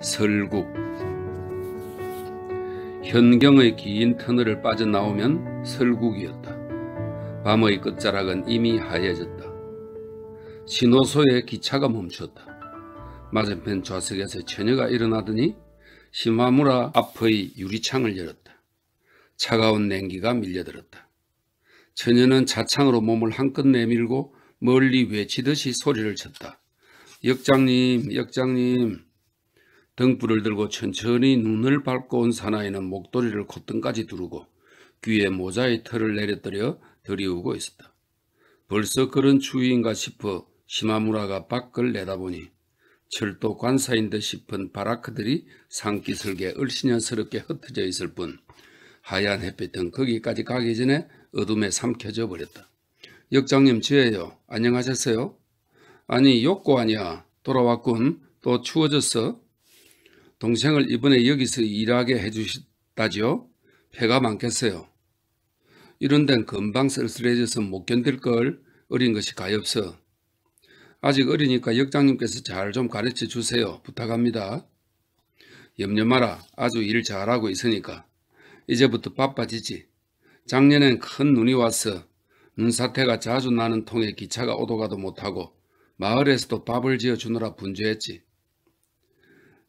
설국. 현경의 긴 터널을 빠져나오면 설국이었다. 밤의 끝자락은 이미 하얘졌다. 신호소에 기차가 멈췄다. 맞은편 좌석에서 처녀가 일어나더니 시마무라 앞의 유리창을 열었다. 차가운 냉기가 밀려들었다. 처녀는 차창으로 몸을 한껏 내밀고 멀리 외치듯이 소리를 쳤다. 역장님, 역장님. 등불을 들고 천천히 눈을 밟고 온 사나이는 목도리를 콧등까지 두르고 귀에 모자의 털을 내려뜨려 들이우고 있었다. 벌써 그런 추위인가 싶어 시마무라가 밖을 내다보니 철도 관사인 듯 싶은 바라크들이 산기슭에 을씨년스럽게 흩어져 있을 뿐 하얀 햇빛은 거기까지 가기 전에 어둠에 삼켜져 버렸다. 역장님, 저예요. 안녕하셨어요? 아니, 욕고 아니야. 돌아왔군. 또 추워졌어? 동생을 이번에 여기서 일하게 해주셨다죠? 폐가 많겠어요. 이런 데는 금방 쓸쓸해져서 못 견딜걸. 어린 것이 가엾어. 아직 어리니까 역장님께서 잘 좀 가르쳐 주세요. 부탁합니다. 염려 마라. 아주 일 잘하고 있으니까. 이제부터 바빠지지. 작년엔 큰 눈이 왔어. 눈사태가 자주 나는 통에 기차가 오도 가도 못하고 마을에서도 밥을 지어주느라 분주했지.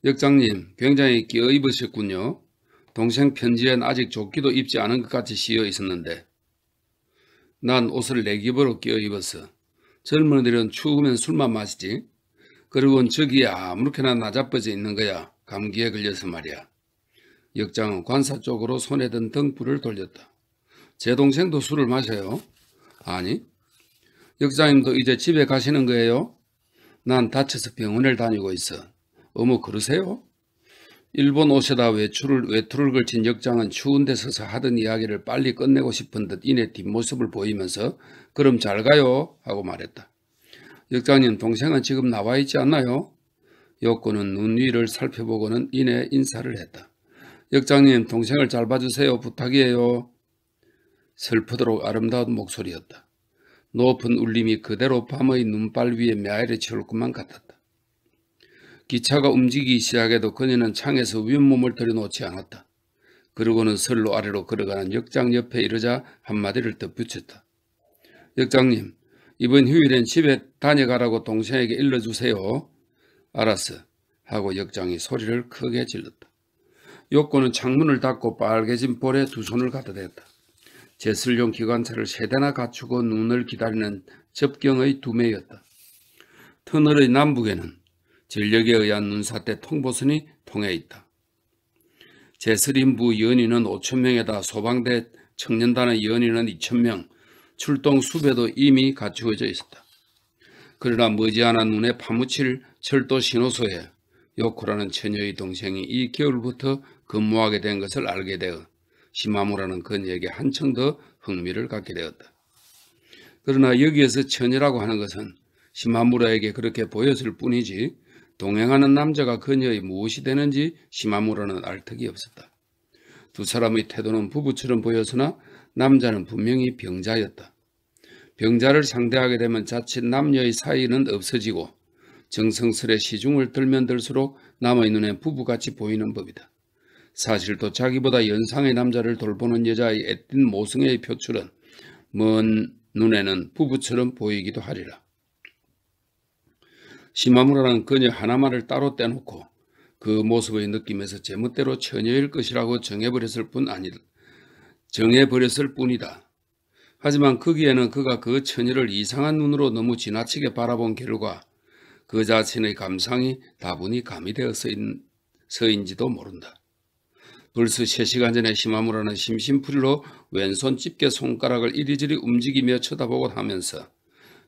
역장님, 굉장히 끼어 입으셨군요. 동생 편지엔 아직 조끼도 입지 않은 것 같이 씌어 있었는데. 난 옷을 내깁으로 끼어 입었어. 젊은이들은 추우면 술만 마시지. 그리고는 저기에 아무렇게나 나자빠져 있는 거야. 감기에 걸려서 말이야. 역장은 관사 쪽으로 손에 든 등불을 돌렸다. 제 동생도 술을 마셔요? 아니. 역장님도 이제 집에 가시는 거예요? 난 다쳐서 병원을 다니고 있어. 어머, 그러세요? 일본 오셔다 외투를 걸친 역장은 추운 데 서서 하던 이야기를 빨리 끝내고 싶은 듯 이내 뒷모습을 보이면서 그럼 잘 가요 하고 말했다. 역장님, 동생은 지금 나와 있지 않나요? 요코는 눈 위를 살펴보고는 이내 인사를 했다. 역장님, 동생을 잘 봐주세요. 부탁이에요. 슬프도록 아름다운 목소리였다. 높은 울림이 그대로 밤의 눈발 위에 메아리 채울 것만 같았다. 기차가 움직이기 시작해도 그녀는 창에서 윗몸을 들여놓지 않았다. 그러고는 선로 아래로 걸어가는 역장 옆에 이르자 한마디를 덧붙였다. 역장님, 이번 휴일엔 집에 다녀가라고 동생에게 일러주세요. 알았어. 하고 역장이 소리를 크게 질렀다. 욕고는 창문을 닫고 빨개진 볼에 두 손을 갖다 댔다. 제설용 기관차를 세 대나 갖추고 눈을 기다리는 접경의 두매였다. 터널의 남북에는 전력에 의한 눈사태 통보선이 통해 있다. 제설인부 연인은 5,000명에다 소방대 청년단의 연인은 2,000명, 출동 수배도 이미 갖추어져 있었다. 그러나 머지않아 눈에 파묻힐 철도 신호소에 요코라는 처녀의 동생이 이 겨울부터 근무하게 된 것을 알게 되어 시마무라는 그녀에게 한층 더 흥미를 갖게 되었다. 그러나 여기에서 처녀라고 하는 것은 시마무라에게 그렇게 보였을 뿐이지 동행하는 남자가 그녀의 무엇이 되는지 시마무라는 알 턱이 없었다. 두 사람의 태도는 부부처럼 보였으나 남자는 분명히 병자였다. 병자를 상대하게 되면 자칫 남녀의 사이는 없어지고 정성스레 시중을 들면 들수록 남의 눈엔 부부같이 보이는 법이다. 사실 또 자기보다 연상의 남자를 돌보는 여자의 애띤 모성애의 표출은 먼 눈에는 부부처럼 보이기도 하리라. 시마무라는 그녀 하나만을 따로 떼놓고 그 모습의 느낌에서 제멋대로 처녀일 것이라고 정해버렸을 뿐이다. 하지만 거기에는 그가 그 처녀를 이상한 눈으로 너무 지나치게 바라본 결과 그 자신의 감상이 다분히 가미되어 서인지도 모른다. 벌써 3시간 전에 시마무라는 심심풀이로 왼손 집게 손가락을 이리저리 움직이며 쳐다보곤 하면서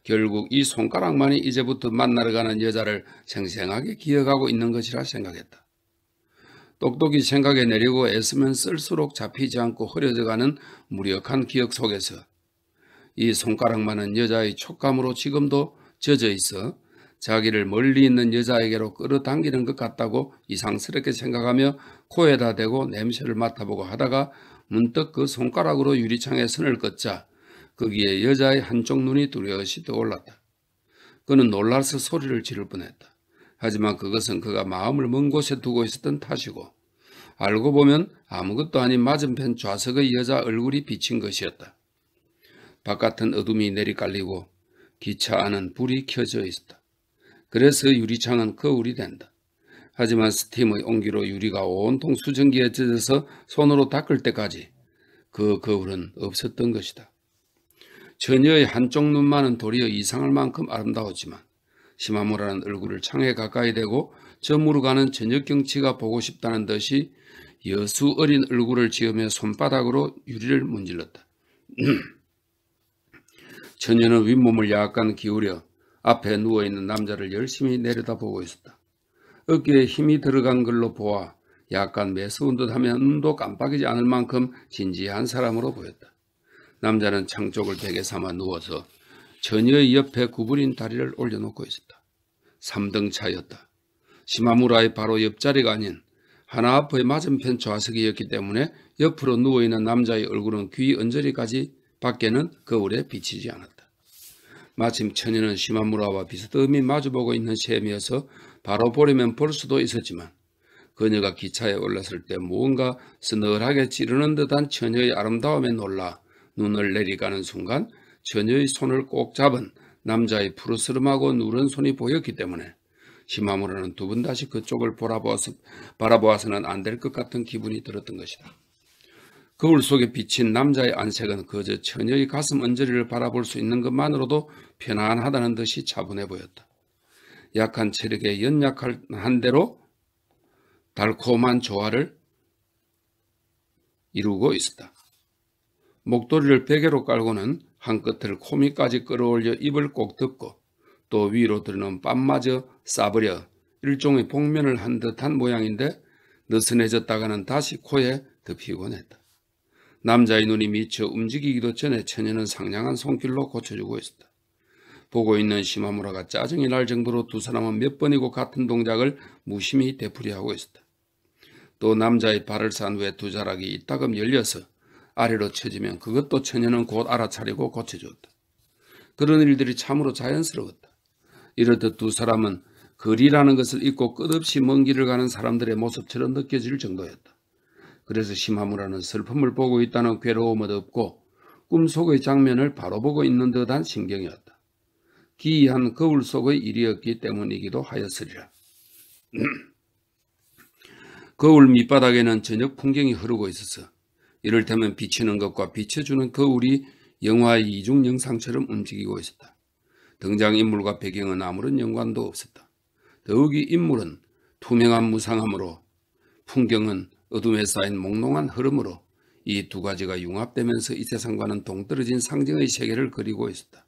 결국 이 손가락만이 이제부터 만나러 가는 여자를 생생하게 기억하고 있는 것이라 생각했다. 똑똑히 생각해 내려고 애쓰면 쓸수록 잡히지 않고 흐려져가는 무력한 기억 속에서 이 손가락만은 여자의 촉감으로 지금도 젖어 있어 자기를 멀리 있는 여자에게로 끌어당기는 것 같다고 이상스럽게 생각하며 코에다 대고 냄새를 맡아보고 하다가 문득 그 손가락으로 유리창에 선을 긋자 거기에 여자의 한쪽 눈이 뚜렷이 떠올랐다. 그는 놀라서 소리를 지를 뻔했다. 하지만 그것은 그가 마음을 먼 곳에 두고 있었던 탓이고 알고 보면 아무것도 아닌 맞은편 좌석의 여자 얼굴이 비친 것이었다. 바깥은 어둠이 내리깔리고 기차 안은 불이 켜져 있었다. 그래서 유리창은 거울이 된다. 하지만 스팀의 온기로 유리가 온통 수증기에 젖어서 손으로 닦을 때까지 그 거울은 없었던 것이다. 처녀의 한쪽 눈만은 도리어 이상할 만큼 아름다웠지만 시마무라는 얼굴을 창에 가까이 대고 저물어 가는 저녁 경치가 보고 싶다는 듯이 여수 어린 얼굴을 지으며 손바닥으로 유리를 문질렀다. 처녀는 윗몸을 약간 기울여 앞에 누워있는 남자를 열심히 내려다보고 있었다. 어깨에 힘이 들어간 걸로 보아 약간 매서운 듯하며 눈도 깜빡이지 않을 만큼 진지한 사람으로 보였다. 남자는 창 쪽을 베개 삼아 누워서 처녀의 옆에 구부린 다리를 올려놓고 있었다. 3등차였다. 시마무라의 바로 옆자리가 아닌 하나 앞의 맞은편 좌석이었기 때문에 옆으로 누워있는 남자의 얼굴은 귀 언저리까지 밖에는 거울에 비치지 않았다. 마침 처녀는 시마무라와 비스듬히 마주보고 있는 셈이어서 바로 보려면 볼 수도 있었지만 그녀가 기차에 올랐을 때 무언가 서늘하게 찌르는 듯한 처녀의 아름다움에 놀라 눈을 내리가는 순간 처녀의 손을 꼭 잡은 남자의 푸르스름하고 누런 손이 보였기 때문에 시마무라는 두 번 다시 그쪽을 바라보아서는 안 될 것 같은 기분이 들었던 것이다. 거울 속에 비친 남자의 안색은 그저 처녀의 가슴 언저리를 바라볼 수 있는 것만으로도 편안하다는 듯이 차분해 보였다. 약한 체력에 연약한 대로 달콤한 조화를 이루고 있었다. 목도리를 베개로 깔고는 한 끝을 코밑까지 끌어올려 입을 꼭 덮고 또 위로 드러는 뺨마저 싸버려 일종의 복면을 한 듯한 모양인데 느슨해졌다가는 다시 코에 덮이곤 했다. 남자의 눈이 미쳐 움직이기도 전에 처녀는 상냥한 손길로 고쳐주고 있었다. 보고 있는 시마무라가 짜증이 날 정도로 두 사람은 몇 번이고 같은 동작을 무심히 되풀이하고 있었다. 또 남자의 발을 산 외투자락이 이따금 열려서 아래로 쳐지면 그것도 처녀는 곧 알아차리고 고쳐주었다. 그런 일들이 참으로 자연스러웠다. 이렇듯 두 사람은 거리라는 것을 잊고 끝없이 먼 길을 가는 사람들의 모습처럼 느껴질 정도였다. 그래서 시마무라는 슬픔을 보고 있다는 괴로움은 없고 꿈속의 장면을 바로 보고 있는 듯한 심경이었다. 기이한 거울 속의 일이었기 때문이기도 하였으리라. 거울 밑바닥에는 저녁 풍경이 흐르고 있어서 이를테면 비치는 것과 비춰주는 거울이 영화의 이중 영상처럼 움직이고 있었다. 등장인물과 배경은 아무런 연관도 없었다. 더욱이 인물은 투명한 무상함으로 풍경은 어둠에 쌓인 몽롱한 흐름으로 이 두 가지가 융합되면서 이 세상과는 동떨어진 상징의 세계를 그리고 있었다.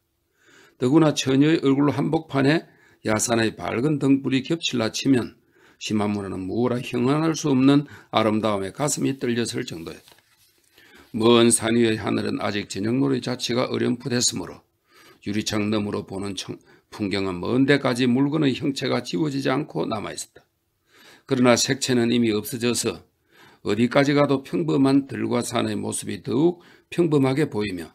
더구나 처녀의 얼굴 한복판에 야산의 밝은 등불이 겹칠라 치면 시마무라는 무어라 형언할 수 없는 아름다움에 가슴이 떨렸을 정도였다. 먼 산 위의 하늘은 아직 저녁놀이 자체가 어렴풋했으므로 유리창 너머로 보는 풍경은 먼 데까지 물건의 형체가 지워지지 않고 남아있었다. 그러나 색채는 이미 없어져서 어디까지 가도 평범한 들과 산의 모습이 더욱 평범하게 보이며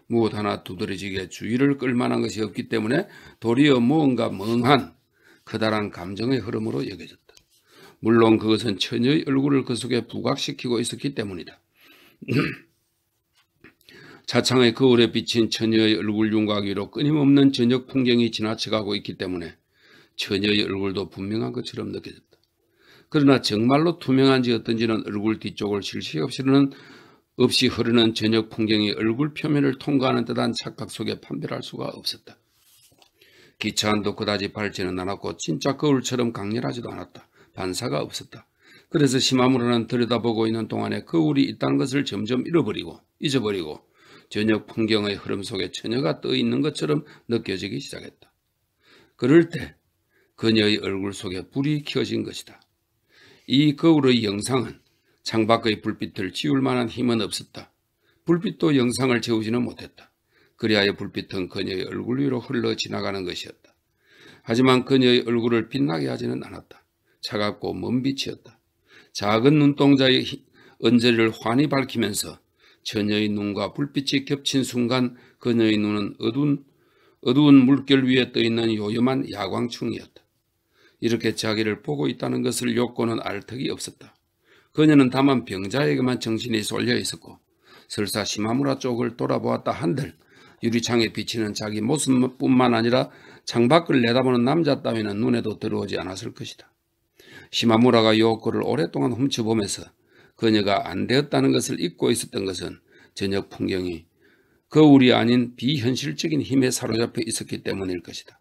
무엇 하나 두드러지게 주의를 끌만한 것이 없기 때문에 도리어 무언가 멍한 커다란 감정의 흐름으로 여겨졌다. 물론 그것은 처녀의 얼굴을 그 속에 부각시키고 있었기 때문이다. 차창의 거울에 비친 처녀의 얼굴 윤곽 위로 끊임없는 저녁 풍경이 지나쳐가고 있기 때문에 처녀의 얼굴도 분명한 것처럼 느껴졌다. 그러나 정말로 투명한지 어떤지는 얼굴 뒤쪽을 쉴 새 없이 흐르는 저녁 풍경이 얼굴 표면을 통과하는 듯한 착각 속에 판별할 수가 없었다. 기차 안도 그다지 밝지는 않았고 진짜 거울처럼 강렬하지도 않았다. 반사가 없었다. 그래서 시마무라는 들여다보고 있는 동안에 거울이 있다는 것을 점점 잊어버리고 저녁 풍경의 흐름 속에 처녀가 떠 있는 것처럼 느껴지기 시작했다. 그럴 때 그녀의 얼굴 속에 불이 켜진 것이다. 이 거울의 영상은 창밖의 불빛을 지울 만한 힘은 없었다. 불빛도 영상을 채우지는 못했다. 그리하여 불빛은 그녀의 얼굴 위로 흘러 지나가는 것이었다. 하지만 그녀의 얼굴을 빛나게 하지는 않았다. 차갑고 먼 빛이었다. 작은 눈동자의 언저리를 환히 밝히면서 처녀의 눈과 불빛이 겹친 순간 그녀의 눈은 어두운 물결 위에 떠있는 요염한 야광충이었다. 이렇게 자기를 보고 있다는 것을 요코는 알 턱이 없었다. 그녀는 다만 병자에게만 정신이 쏠려 있었고 설사 시마무라 쪽을 돌아보았다 한들 유리창에 비치는 자기 모습뿐만 아니라 창밖을 내다보는 남자 따위는 눈에도 들어오지 않았을 것이다. 시마무라가 요코를 오랫동안 훔쳐보면서 그녀가 안 되었다는 것을 잊고 있었던 것은 저녁 풍경이 거울이 아닌 비현실적인 힘에 사로잡혀 있었기 때문일 것이다.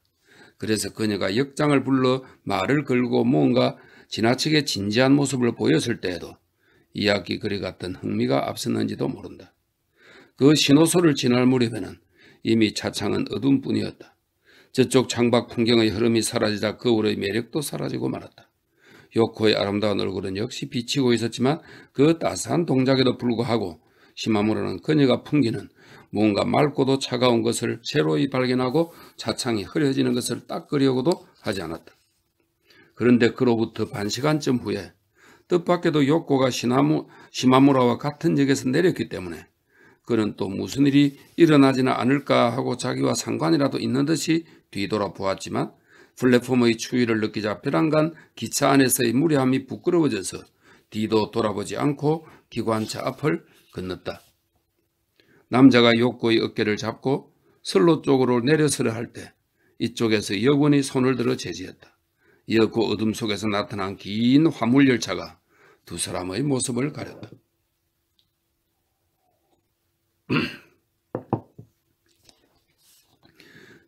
그래서 그녀가 역장을 불러 말을 걸고 뭔가 지나치게 진지한 모습을 보였을 때에도 이야기 거리 같던 흥미가 앞섰는지도 모른다. 그 신호소를 지날 무렵에는 이미 차창은 어둠뿐이었다. 저쪽 창밖 풍경의 흐름이 사라지자 거울의 매력도 사라지고 말았다. 요코의 아름다운 얼굴은 역시 비치고 있었지만 그 따스한 동작에도 불구하고 시마무라는 그녀가 풍기는 뭔가 맑고도 차가운 것을 새로이 발견하고 차창이 흐려지는 것을 닦으려고도 하지 않았다. 그런데 그로부터 반시간쯤 후에 뜻밖에도 요코가 시마무라와 같은 역에서 내렸기 때문에 그는 또 무슨 일이 일어나지는 않을까 하고 자기와 상관이라도 있는 듯이 뒤돌아 보았지만 플랫폼의 추위를 느끼자 벼랑간 기차 안에서의 무례함이 부끄러워져서 뒤도 돌아보지 않고 기관차 앞을 건넜다. 남자가 요코의 어깨를 잡고 선로 쪽으로 내려서려 할 때 이쪽에서 여군이 손을 들어 제지했다. 이었고 어둠 속에서 나타난 긴 화물열차가 두 사람의 모습을 가렸다.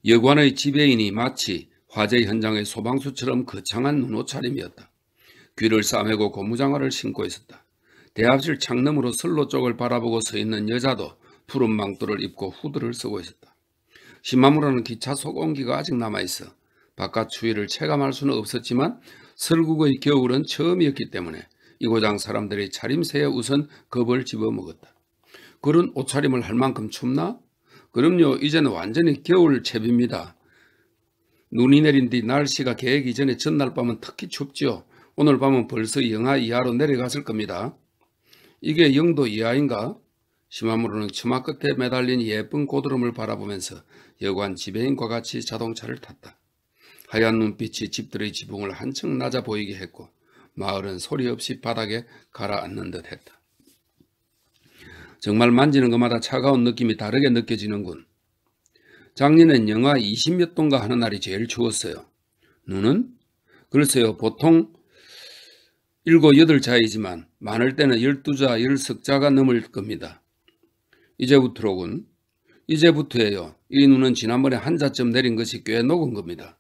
여관의 지배인이 마치 화재 현장의 소방수처럼 거창한 눈옷차림이었다. 귀를 싸매고 고무장화를 신고 있었다. 대합실 창너머로 선로 쪽을 바라보고 서 있는 여자도 푸른 망토를 입고 후드를 쓰고 있었다. 시마무라는 기차 속 온기가 아직 남아있어 바깥 추위를 체감할 수는 없었지만 설국의 겨울은 처음이었기 때문에 이고장 사람들이 차림새에 우선 겁을 집어먹었다. 그런 옷차림을 할 만큼 춥나? 그럼요, 이제는 완전히 겨울채비입니다. 눈이 내린 뒤 날씨가 개기 전에 전날 밤은 특히 춥지요. 오늘 밤은 벌써 영하 이하로 내려갔을 겁니다. 이게 영도 이하인가? 시마무라는 처마 끝에 매달린 예쁜 고드름을 바라보면서 여관 지배인과 같이 자동차를 탔다. 하얀 눈빛이 집들의 지붕을 한층 낮아 보이게 했고 마을은 소리 없이 바닥에 가라앉는 듯 했다. 정말 만지는 것마다 차가운 느낌이 다르게 느껴지는군. 작년엔 영하 20몇 도인가 하는 날이 제일 추웠어요. 눈은? 글쎄요, 보통 7, 8자이지만 많을 때는 12자, 10석자가 넘을 겁니다. 이제부터로군. 이제부터예요. 이 눈은 지난번에 한 자쯤 내린 것이 꽤 녹은 겁니다.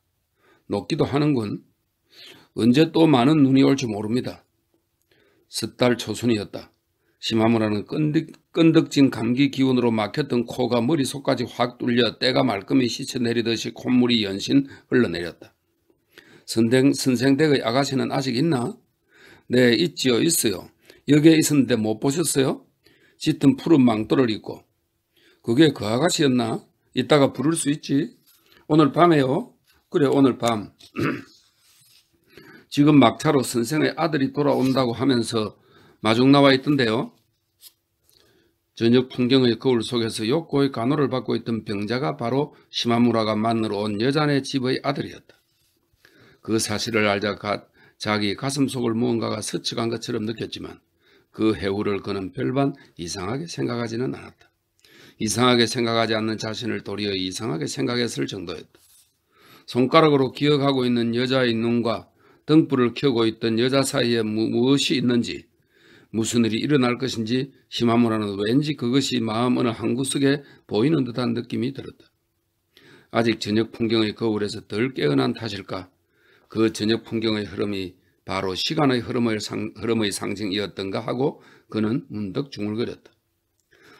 녹기도 하는군. 언제 또 많은 눈이 올지 모릅니다. 섣달 초순이었다. 시마무라는 끈덕진 감기 기운으로 막혔던 코가 머리속까지 확 뚫려 때가 말끔히 씻어내리듯이 콧물이 연신 흘러내렸다. 선생댁의 아가씨는 아직 있나? 네, 있지요. 있어요. 여기에 있었는데 못 보셨어요? 짙은 푸른 망토를 입고. 그게 그 아가씨였나? 이따가 부를 수 있지. 오늘 밤에요? 그래, 오늘 밤. 지금 막차로 선생의 아들이 돌아온다고 하면서 마중 나와 있던데요. 저녁 풍경의 거울 속에서 요코의 간호를 받고 있던 병자가 바로 시마무라가 만나러 온 여자네 집의 아들이었다. 그 사실을 알자 자기 가슴속을 무언가가 스쳐간 것처럼 느꼈지만 그 해후를 그는 별반 이상하게 생각하지는 않았다. 이상하게 생각하지 않는 자신을 도리어 이상하게 생각했을 정도였다. 손가락으로 기억하고 있는 여자의 눈과 등불을 켜고 있던 여자 사이에 무엇이 있는지, 무슨 일이 일어날 것인지 시마무라는 왠지 그것이 마음 어느 한구석에 보이는 듯한 느낌이 들었다. 아직 저녁 풍경의 거울에서 덜 깨어난 탓일까? 그 저녁 풍경의 흐름이 바로 시간의 흐름의 상징이었던가 하고 그는 문득 중얼거렸다.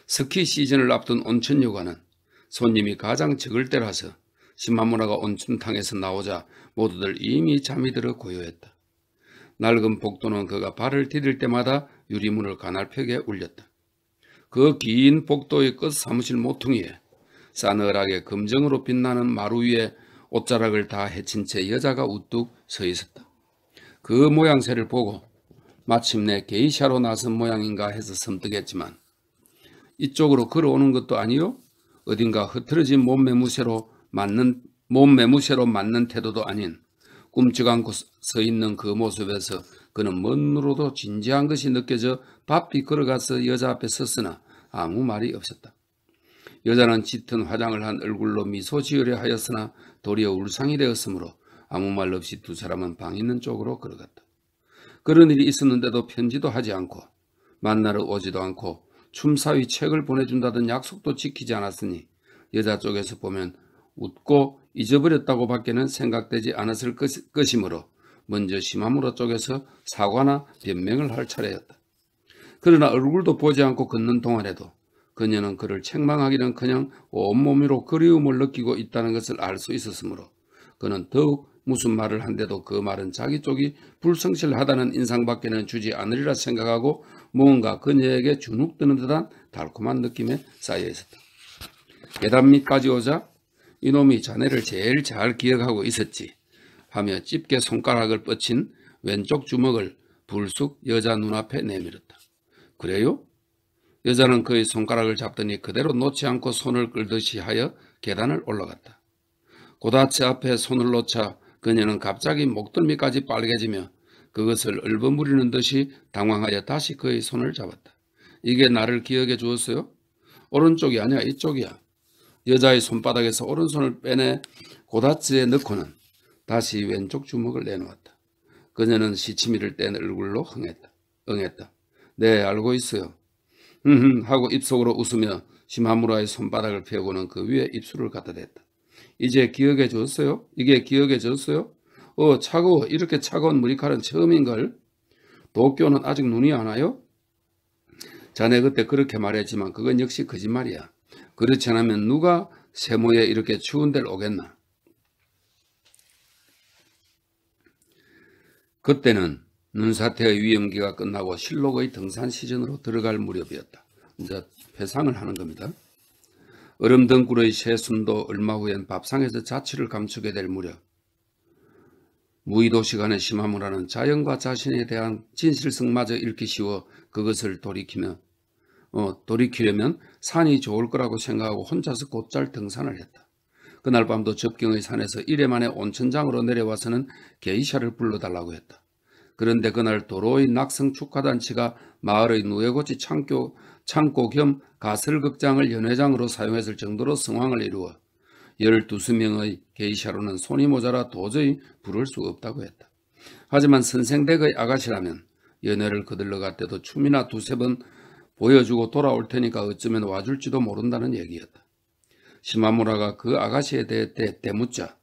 스키 시즌을 앞둔 온천여관은 손님이 가장 적을 때라서 시마무라가 온천탕에서 나오자 모두들 이미 잠이 들어 고요했다. 낡은 복도는 그가 발을 디딜 때마다 유리문을 가날펴게 울렸다. 그 긴 복도의 끝 사무실 모퉁이에 싸늘하게 금정으로 빛나는 마루 위에 옷자락을 다 헤친 채 여자가 우뚝 서 있었다. 그 모양새를 보고 마침내 게이샤로 나선 모양인가 해서 섬뜩했지만 이쪽으로 걸어오는 것도 아니요? 어딘가 흐트러진 몸매무새로 맞는 태도도 아닌 꿈쩍 않고 서 있는 그 모습에서 그는 먼으로도 진지한 것이 느껴져 바삐 걸어가서 여자 앞에 섰으나 아무 말이 없었다. 여자는 짙은 화장을 한 얼굴로 미소 지으려 하였으나 도리어 울상이 되었으므로 아무 말 없이 두 사람은 방 있는 쪽으로 걸어갔다. 그런 일이 있었는데도 편지도 하지 않고 만나러 오지도 않고 춤사위 책을 보내준다던 약속도 지키지 않았으니 여자 쪽에서 보면 웃고 잊어버렸다고 밖에는 생각되지 않았을 것이므로 먼저 시마무라 쪽에서 사과나 변명을 할 차례였다. 그러나 얼굴도 보지 않고 걷는 동안에도 그녀는 그를 책망하기는커녕 온몸으로 그리움을 느끼고 있다는 것을 알 수 있었으므로 그는 더욱 무슨 말을 한데도 그 말은 자기 쪽이 불성실하다는 인상밖에는 주지 않으리라 생각하고 무언가 그녀에게 주눅드는 듯한 달콤한 느낌에 쌓여 있었다. 계단 밑까지 오자 이놈이 자네를 제일 잘 기억하고 있었지 하며 집게 손가락을 뻗친 왼쪽 주먹을 불쑥 여자 눈앞에 내밀었다. 그래요? 여자는 그의 손가락을 잡더니 그대로 놓지 않고 손을 끌듯이 하여 계단을 올라갔다. 고다츠 앞에 손을 놓자 그녀는 갑자기 목덜미까지 빨개지며 그것을 얼버무리는 듯이 당황하여 다시 그의 손을 잡았다. 이게 나를 기억해 주었어요? 오른쪽이 아니야, 이쪽이야. 여자의 손바닥에서 오른손을 빼내 고다츠에 넣고는 다시 왼쪽 주먹을 내놓았다. 그녀는 시치미를 뗀 얼굴로 응했다. 네, 알고 있어요. 하고 입속으로 웃으며 시마무라의 손바닥을 펴고는 그 위에 입술을 갖다 댔다. 이제 기억해 줬어요? 이게 기억해 줬어요? 차가워. 이렇게 차가운 머리칼은 처음인걸. 도쿄는 아직 눈이 안 와요? 자네 그때 그렇게 말했지만 그건 역시 거짓말이야. 그렇지 않으면 누가 세모에 이렇게 추운 데를 오겠나? 그때는 눈사태의 위험기가 끝나고 실록의 등산 시즌으로 들어갈 무렵이었다. 이제 회상을 하는 겁니다. 얼음덩굴의 새순도 얼마 후엔 밥상에서 자취를 감추게 될 무렵 무의도 시간에 시마무라는 자연과 자신에 대한 진실성마저 잃기 쉬워 그것을 돌이키려면 산이 좋을 거라고 생각하고 혼자서 곧잘 등산을 했다. 그날 밤도 접경의 산에서 이래만에 온천장으로 내려와서는 게이샤를 불러달라고 했다. 그런데 그날 도로의 낙성 축하단체가 마을의 누에고치 창고 겸 가설극장을 연회장으로 사용했을 정도로 성황을 이루어 12명의 게이샤로는 손이 모자라 도저히 부를 수 없다고 했다. 하지만 선생댁의 아가씨라면 연회를 거들러 갈 때도 춤이나 두세 번 보여주고 돌아올 테니까 어쩌면 와줄지도 모른다는 얘기였다. 시마무라가 그 아가씨에 대해 대묻자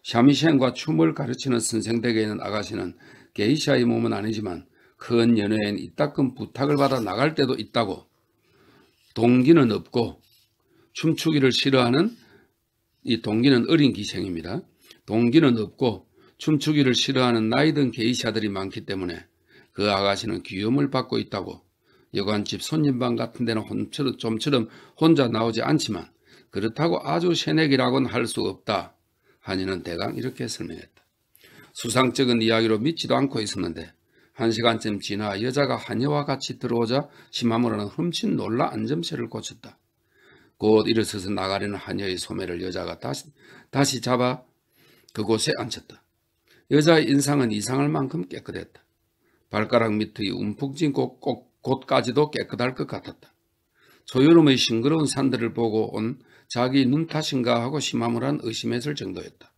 샤미셴과 춤을 가르치는 선생댁에 있는 아가씨는 게이샤의 몸은 아니지만 큰 연회엔 이따금 부탁을 받아 나갈 때도 있다고 동기는 없고 춤추기를 싫어하는 이 동기는 어린 기생입니다. 동기는 없고 춤추기를 싫어하는 나이든 게이샤들이 많기 때문에 그 아가씨는 귀염을 받고 있다고 여관집 손님방 같은 데는 좀처럼 혼자 나오지 않지만 그렇다고 아주 새내기라고는 할 수 없다. 한이는 대강 이렇게 설명했다. 수상쩍은 이야기로 믿지도 않고 있었는데 1시간쯤 지나 여자가 한여와 같이 들어오자 시마무라는 훔친 놀라 안점새를 고쳤다. 곧 일어서서 나가려는 한여의 소매를 여자가 다시 잡아 그곳에 앉혔다. 여자의 인상은 이상할 만큼 깨끗했다. 발가락 밑의 움푹 진 곳까지도 깨끗할 것 같았다. 초여름의 싱그러운 산들을 보고 온 자기 눈 탓인가 하고 시마무라는 의심했을 정도였다.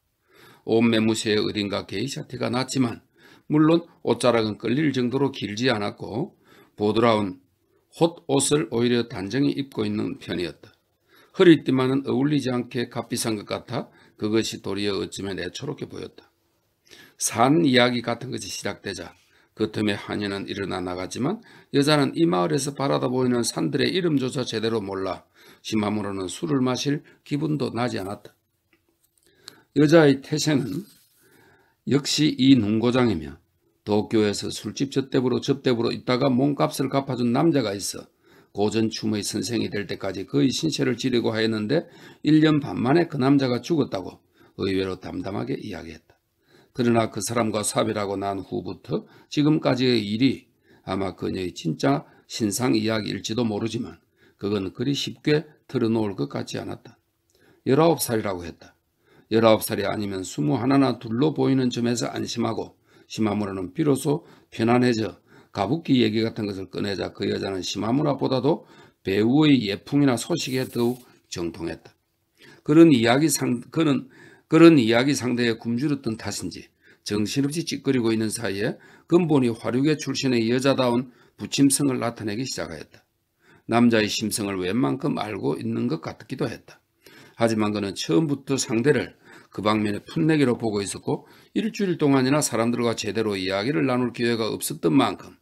온 매무새에 어딘가 게이샤 티가 났지만 물론 옷자락은 끌릴 정도로 길지 않았고 보드라운 홑옷을 오히려 단정히 입고 있는 편이었다. 허리띠만은 어울리지 않게 값비싼 것 같아 그것이 도리어 어쩌면 애초롭게 보였다. 산 이야기 같은 것이 시작되자 그 틈에 한여는 일어나 나갔지만 여자는 이 마을에서 바라다 보이는 산들의 이름조차 제대로 몰라 시마무라는 술을 마실 기분도 나지 않았다. 여자의 태생은 역시 이 눈고장이며 도쿄에서 술집 접대부로 있다가 몸값을 갚아준 남자가 있어 고전 춤의 선생이 될 때까지 그의 신세를 지르고 하였는데 1년 반 만에 그 남자가 죽었다고 의외로 담담하게 이야기했다. 그러나 그 사람과 사별하고 난 후부터 지금까지의 일이 아마 그녀의 진짜 신상 이야기일지도 모르지만 그건 그리 쉽게 털어놓을 것 같지 않았다. 19살이라고 했다. 19살이 아니면 21나 둘로 보이는 점에서 안심하고 시마무라는 비로소 편안해져 가부키 얘기 같은 것을 꺼내자 그 여자는 시마무라보다도 배우의 예풍이나 소식에 더욱 정통했다. 그런 이야기 상대에 굶주렸던 탓인지 정신없이 찌꺼리고 있는 사이에 근본이 화류계 출신의 여자다운 부침성을 나타내기 시작하였다. 남자의 심성을 웬만큼 알고 있는 것 같기도 했다. 하지만 그는 처음부터 상대를 그 방면에 풋내기로 보고 있었고 일주일 동안이나 사람들과 제대로 이야기를 나눌 기회가 없었던 만큼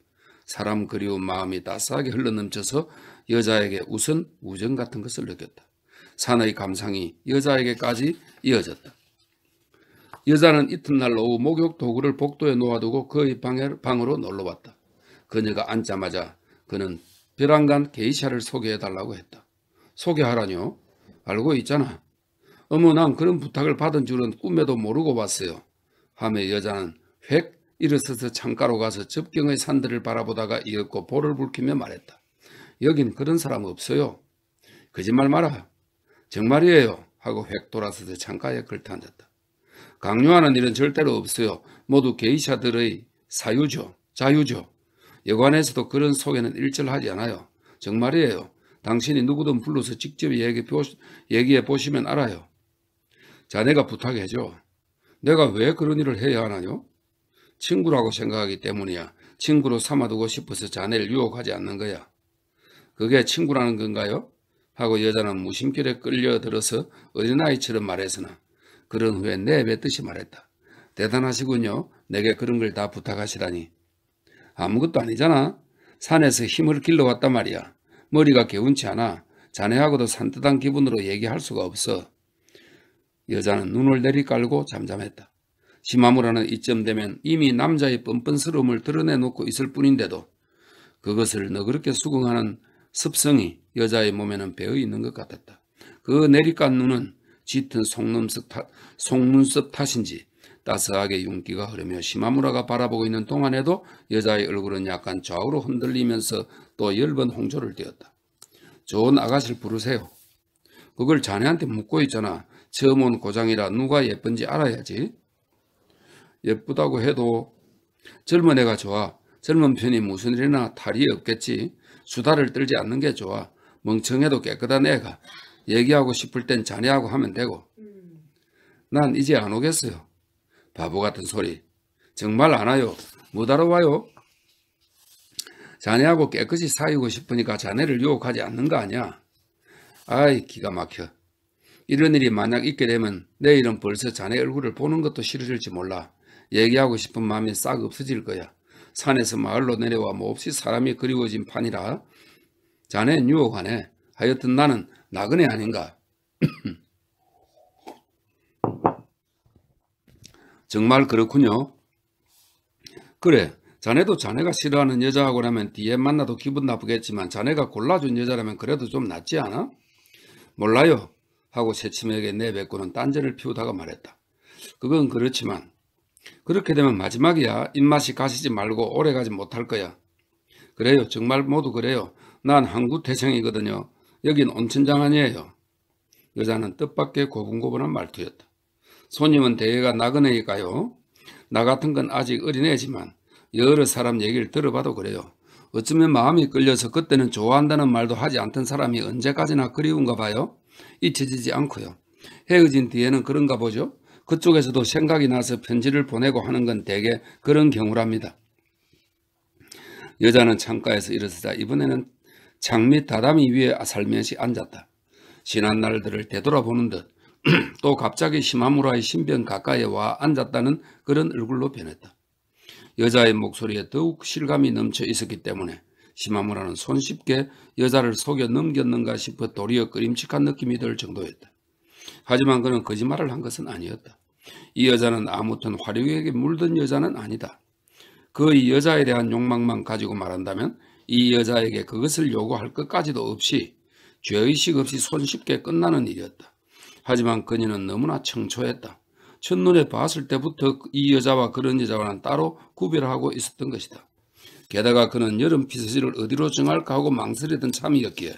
사람 그리운 마음이 따스하게 흘러넘쳐서 여자에게 우선 우정 같은 것을 느꼈다. 사내의 감상이 여자에게까지 이어졌다. 여자는 이튿날 오후 목욕 도구를 복도에 놓아두고 그의 방으로 놀러왔다. 그녀가 앉자마자 그는 벼랑간 게이샤를 소개해달라고 했다. 소개하라뇨? 알고 있잖아. 어머, 난 그런 부탁을 받은 줄은 꿈에도 모르고 왔어요. 하며 여자는 획 일어서서 창가로 가서 접경의 산들을 바라보다가 이윽고 볼을 붉히며 말했다. 여긴 그런 사람 없어요. 거짓말 마라. 정말이에요. 하고 획 돌아서서 창가에 걸터앉았다. 강요하는 일은 절대로 없어요. 모두 게이샤들의 사유죠. 자유죠. 여관에서도 그런 소개는 일절하지 않아요. 정말이에요. 당신이 누구든 불러서 직접 얘기해 보시면 알아요. 자네가 부탁해줘. 내가 왜 그런 일을 해야 하나요? 친구라고 생각하기 때문이야. 친구로 삼아두고 싶어서 자네를 유혹하지 않는 거야. 그게 친구라는 건가요? 하고 여자는 무심결에 끌려들어서 어린아이처럼 말했으나 그런 후에 내뱉듯이 말했다. 대단하시군요. 내게 그런 걸 다 부탁하시다니. 아무것도 아니잖아. 산에서 힘을 길러왔단 말이야. 머리가 개운치 않아. 자네하고도 산뜻한 기분으로 얘기할 수가 없어. 여자는 눈을 내리깔고 잠잠했다. 시마무라는 이쯤 되면 이미 남자의 뻔뻔스러움을 드러내놓고 있을 뿐인데도 그것을 너그럽게 수긍하는 습성이 여자의 몸에는 배어 있는 것 같았다. 그 내리깐 눈은 짙은 속눈썹 탓인지 따스하게 윤기가 흐르며 시마무라가 바라보고 있는 동안에도 여자의 얼굴은 약간 좌우로 흔들리면서 또 10번 홍조를 띄었다. 좋은 아가씨를 부르세요. 그걸 자네한테 묻고 있잖아. 처음 온 고장이라 누가 예쁜지 알아야지. 예쁘다고 해도 젊은 애가 좋아. 젊은 편이 무슨 일이나 탈이 없겠지. 수다를 떨지 않는 게 좋아. 멍청해도 깨끗한 애가 얘기하고 싶을 땐 자네하고 하면 되고. 난 이제 안 오겠어요. 바보 같은 소리. 정말 안 와요. 못 알아와요. 자네하고 깨끗이 사귀고 싶으니까 자네를 유혹하지 않는 거 아니야. 아이, 기가 막혀. 이런 일이 만약 있게 되면 내일은 벌써 자네 얼굴을 보는 것도 싫어질지 몰라. 얘기하고 싶은 마음이 싹 없어질 거야. 산에서 마을로 내려와 몹시 사람이 그리워진 판이라. 자네는 유혹하네. 하여튼 나는 나그네 아닌가. 정말 그렇군요. 그래, 자네도 자네가 싫어하는 여자하고라면 뒤에 만나도 기분 나쁘겠지만 자네가 골라준 여자라면 그래도 좀 낫지 않아? 몰라요. 하고 새침하게 내뱉고는 딴전을 피우다가 말했다. 그건 그렇지만 그렇게 되면 마지막이야. 입맛이 가시지 말고 오래가지 못할 거야. 그래요. 정말 모두 그래요. 난 항구 태생이거든요. 여긴 온천장 아니에요. 여자는 뜻밖의 고분고분한 말투였다. 손님은 대개가 나그네일까요? 나 같은 건 아직 어린애지만 여러 사람 얘기를 들어봐도 그래요. 어쩌면 마음이 끌려서 그때는 좋아한다는 말도 하지 않던 사람이 언제까지나 그리운가 봐요. 잊혀지지 않고요. 헤어진 뒤에는 그런가 보죠. 그쪽에서도 생각이 나서 편지를 보내고 하는 건 대개 그런 경우랍니다. 여자는 창가에서 일어서자 이번에는 창밑 다다미 위에 살며시 앉았다. 지난 날들을 되돌아보는 듯 또 갑자기 시마무라의 신변 가까이에 와 앉았다는 그런 얼굴로 변했다. 여자의 목소리에 더욱 실감이 넘쳐 있었기 때문에 시마무라는 손쉽게 여자를 속여 넘겼는가 싶어 도리어 끄림칙한 느낌이 들 정도였다. 하지만 그는 거짓말을 한 것은 아니었다. 이 여자는 아무튼 화류에게 물든 여자는 아니다. 그 여자에 대한 욕망만 가지고 말한다면 이 여자에게 그것을 요구할 것까지도 없이 죄의식 없이 손쉽게 끝나는 일이었다. 하지만 그녀는 너무나 청초했다. 첫눈에 봤을 때부터 이 여자와 그런 여자와는 따로 구별하고 있었던 것이다. 게다가 그는 여름 피서지를 어디로 정할까 하고 망설이던 참이었기에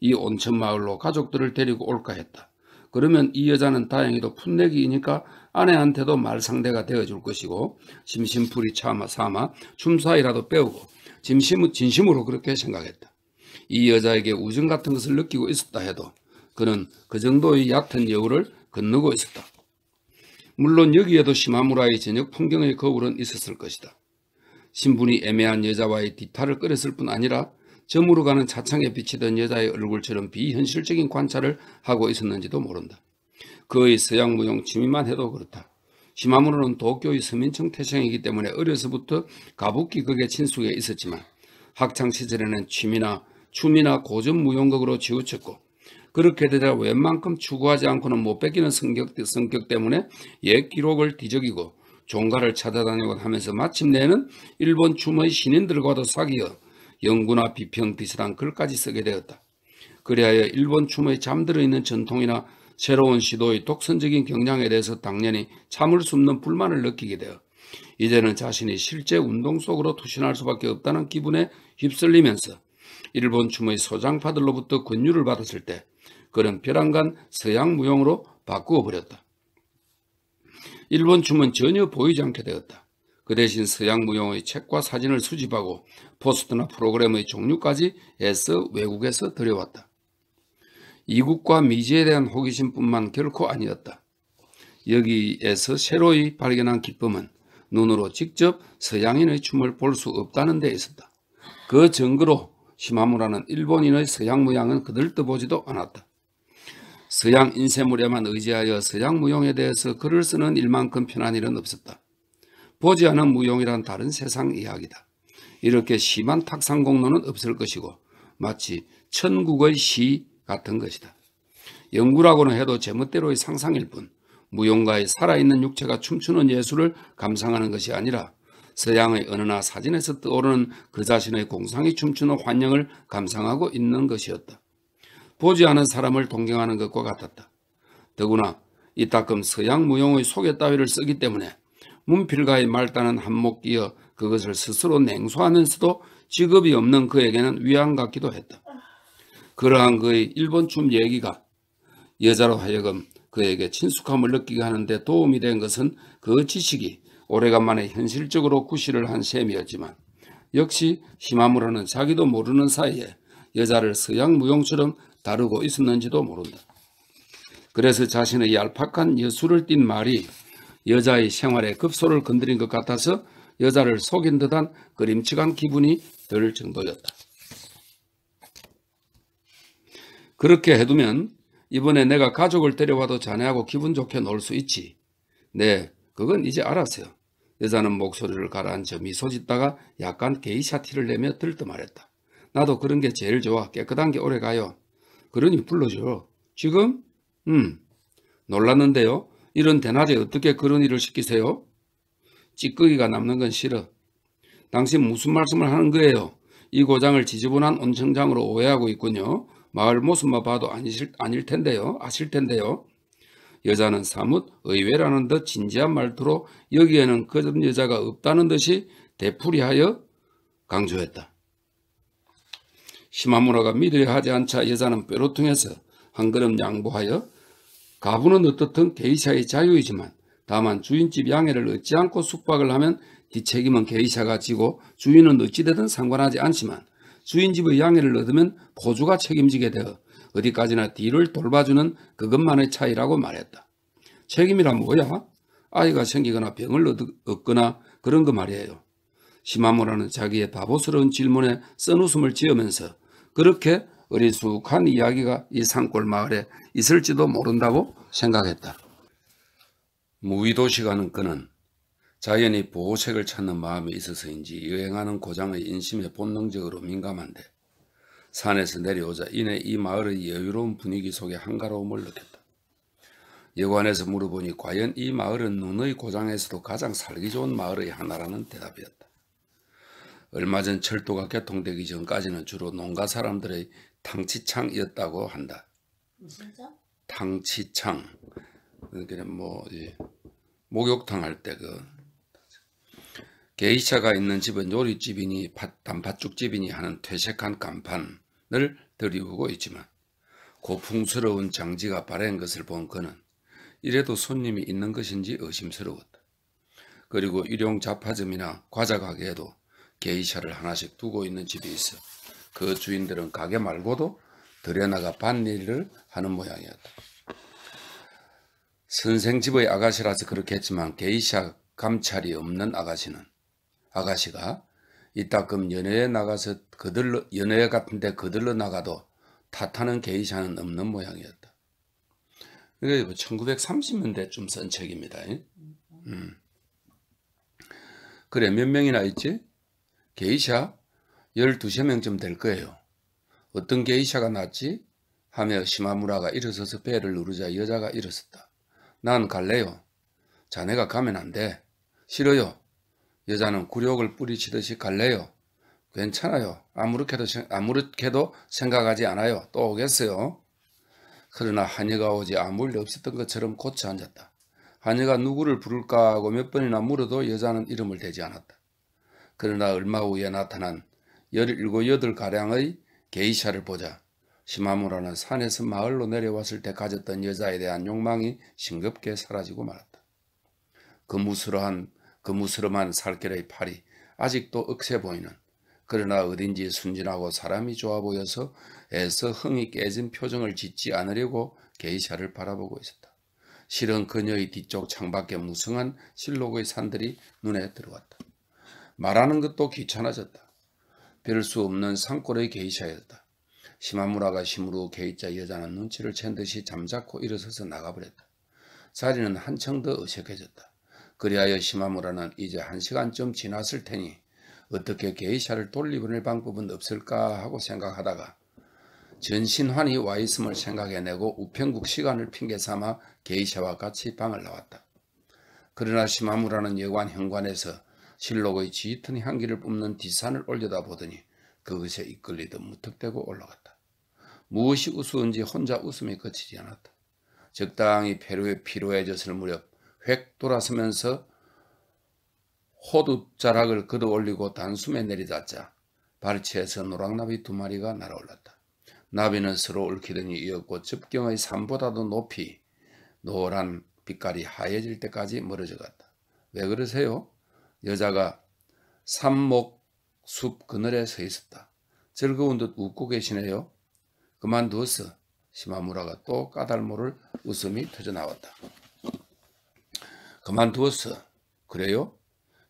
이 온천마을로 가족들을 데리고 올까 했다. 그러면 이 여자는 다행히도 풋내기이니까 아내한테도 말 상대가 되어줄 것이고 심심풀이 삼아 춤사위라도 배우고 진심으로 그렇게 생각했다. 이 여자에게 우정 같은 것을 느끼고 있었다 해도 그는 그 정도의 얕은 여우를 건너고 있었다. 물론 여기에도 시마무라의 저녁 풍경의 거울은 있었을 것이다. 신분이 애매한 여자와의 뒤탈을 끓였을 뿐 아니라 저물어 가는 차창에 비치던 여자의 얼굴처럼 비현실적인 관찰을 하고 있었는지도 모른다. 그의 서양무용 취미만 해도 그렇다. 시마무라는 도쿄의 서민층 태생이기 때문에 어려서부터 가부키 극에 친숙해 있었지만 학창시절에는 춤이나 고전 무용극으로 치우쳤고 그렇게 되자 웬만큼 추구하지 않고는 못 뺏기는 성격 때문에 옛 기록을 뒤적이고 종가를 찾아다니고 하면서 마침내는 일본 춤의 신인들과도 사귀어 연구나 비평 비슷한 글까지 쓰게 되었다. 그리하여 일본 춤의 잠들어 있는 전통이나 새로운 시도의 독선적인 경향에 대해서 당연히 참을 수 없는 불만을 느끼게 되어 이제는 자신이 실제 운동 속으로 투신할 수밖에 없다는 기분에 휩쓸리면서 일본 춤의 소장파들로부터 권유를 받았을 때 그는 벼랑간 서양 무용으로 바꾸어 버렸다. 일본 춤은 전혀 보이지 않게 되었다. 그 대신 서양 무용의 책과 사진을 수집하고 포스터나 프로그램의 종류까지 애써 외국에서 들여왔다. 이국과 미지에 대한 호기심뿐만 결코 아니었다. 여기에서 새로이 발견한 기쁨은 눈으로 직접 서양인의 춤을 볼 수 없다는 데 있었다. 그 증거로 시마무라는 일본인의 서양 무용은 그들떠보지도 않았다. 서양 인쇄물에만 의지하여 서양 무용에 대해서 글을 쓰는 일만큼 편한 일은 없었다. 보지 않은 무용이란 다른 세상 이야기다. 이렇게 심한 탁상 공로는 없을 것이고 마치 천국의 시 같은 것이다. 연구라고는 해도 제멋대로의 상상일 뿐 무용가의 살아있는 육체가 춤추는 예술을 감상하는 것이 아니라 서양의 언어나 사진에서 떠오르는 그 자신의 공상이 춤추는 환영을 감상하고 있는 것이었다. 보지 않은 사람을 동경하는 것과 같았다. 더구나 이따금 서양 무용의 소개 따위를 쓰기 때문에 문필가의 말단은 한몫 끼어 그것을 스스로 냉소하면서도 직업이 없는 그에게는 위안 같기도 했다. 그러한 그의 일본 춤 얘기가 여자로 하여금 그에게 친숙함을 느끼게 하는데 도움이 된 것은 그 지식이 오래간만에 현실적으로 구실을 한 셈이었지만 역시 시마무라는 자기도 모르는 사이에 여자를 서양 무용처럼 다루고 있었는지도 모른다. 그래서 자신의 얄팍한 여술을 띤 말이 여자의 생활에 급소를 건드린 것 같아서 여자를 속인 듯한 그림칙한 기분이 들 정도였다. 그렇게 해두면 이번에 내가 가족을 데려와도 자네하고 기분 좋게 놀 수 있지. 네, 그건 이제 알았어요. 여자는 목소리를 가라앉혀 미소 짓다가 약간 게이샤 티를 내며 들떠 말했다. 나도 그런 게 제일 좋아. 깨끗한 게 오래 가요. 그러니 불러줘. 지금? 놀랐는데요. 이런 대낮에 어떻게 그런 일을 시키세요? 찌꺼기가 남는 건 싫어. 당신 무슨 말씀을 하는 거예요? 이 고장을 지저분한 온천장으로 오해하고 있군요. 마을 모습만 봐도 아실 텐데요. 여자는 사뭇 의외라는 듯 진지한 말투로 여기에는 그런 여자가 없다는 듯이 되풀이하여 강조했다. 시마무라가 믿으려 하지 않자 여자는 뾰로통해서 한 걸음 양보하여 가부는 어떻든 게이샤의 자유이지만 다만 주인집 양해를 얻지 않고 숙박을 하면 뒷책임은 게이샤가 지고 주인은 어찌되든 상관하지 않지만 주인집의 양해를 얻으면 포주가 책임지게 되어 어디까지나 뒤를 돌봐주는 그것만의 차이라고 말했다. 책임이란 뭐야? 아이가 생기거나 병을 얻거나 그런 거 말이에요. 시마무라는 자기의 바보스러운 질문에 쓴웃음을 지으면서 그렇게 어리숙한 이야기가 이 산골 마을에 있을지도 모른다고 생각했다. 무의도시 가는 그는 자연히 보호색을 찾는 마음이 있어서인지 유행하는 고장의 인심에 본능적으로 민감한데 산에서 내려오자 이내 이 마을의 여유로운 분위기 속에 한가로움을 느꼈다. 여관에서 물어보니 과연 이 마을은 눈의 고장에서도 가장 살기 좋은 마을의 하나라는 대답이었다. 얼마 전 철도가 개통되기 전까지는 주로 농가 사람들의 탕치창이었다고 한다. 무슨 장? 탕치창. 그러니까 목욕탕 할 때 게이샤가 있는 집은 요리집이니 단팥죽집이니 하는 퇴색한 간판을 들이우고 있지만 고풍스러운 장지가 바랜 것을 본 그는 이래도 손님이 있는 것인지 의심스러웠다. 그리고 일용 잡화점이나 과자 가게에도 게이샤를 하나씩 두고 있는 집이 있어 그 주인들은 가게 말고도 들여나가 밭일을 하는 모양이었다. 선생 집의 아가씨라서 그렇게 했지만 게이샤 감찰이 없는 아가씨가 이따금 연회에 나가서 연회 같은데 그들러 나가도 탓하는 게이샤는 없는 모양이었다. 이게 1930년대쯤 쓴 책입니다. 그래, 몇 명이나 있지? 게이샤 12~13명쯤 될 거예요. 어떤 게이샤가 낫지? 하며 시마무라가 일어서서 배를 누르자 여자가 일어섰다. 난 갈래요. 자네가 가면 안 돼. 싫어요. 여자는 굴욕을 뿌리치듯이 갈래요. 괜찮아요. 아무렇게도 생각하지 않아요. 또 오겠어요. 그러나 하녀가 오지 아무 일 없었던 것처럼 고쳐 앉았다. 하녀가 누구를 부를까 하고 몇 번이나 물어도 여자는 이름을 대지 않았다. 그러나 얼마 후에 나타난 17, 18가량의 게이샤를 보자 시마무라는 산에서 마을로 내려왔을 때 가졌던 여자에 대한 욕망이 싱겁게 사라지고 말았다. 그 무스름한 살결의 팔이 아직도 억세 보이는, 그러나 어딘지 순진하고 사람이 좋아 보여서 애써 흥이 깨진 표정을 짓지 않으려고 게이샤를 바라보고 있었다. 실은 그녀의 뒤쪽 창밖에 무성한 실록의 산들이 눈에 들어왔다. 말하는 것도 귀찮아졌다. 별 수 없는 산골의 게이샤였다. 시마무라가 심으로 게이자 여자는 눈치를 챈 듯이 잠자코 일어서서 나가버렸다. 자리는 한층 더 어색해졌다. 그리하여 시마무라는 이제 1시간쯤 지났을 테니 어떻게 게이샤를 돌려보낼 방법은 없을까 하고 생각하다가 전신환이 와 있음을 생각해내고 우편국 시간을 핑계삼아 게이샤와 같이 방을 나왔다. 그러나 시마무라는 여관 현관에서 실록의 짙은 향기를 뿜는 뒷산을 올려다보더니 그것에 이끌리듯 무턱대고 올라갔다. 무엇이 우스운지 혼자 웃음이 그치지 않았다. 적당히 피로해졌을 무렵 획 돌아서면서 호두자락을 걷어올리고 단숨에 내리닫자 발치에서 노랑나비 2마리가 날아올랐다. 나비는 서로 얽히더니 이었고 접경의 산보다도 높이 노란 빛깔이 하얘질 때까지 멀어져 갔다. 왜 그러세요? 여자가 삽목숲 그늘에 서 있었다. 즐거운 듯 웃고 계시네요. 그만두었어. 시마무라가 또 까닭모를 웃음이 터져나왔다. 그만두었어. 그래요?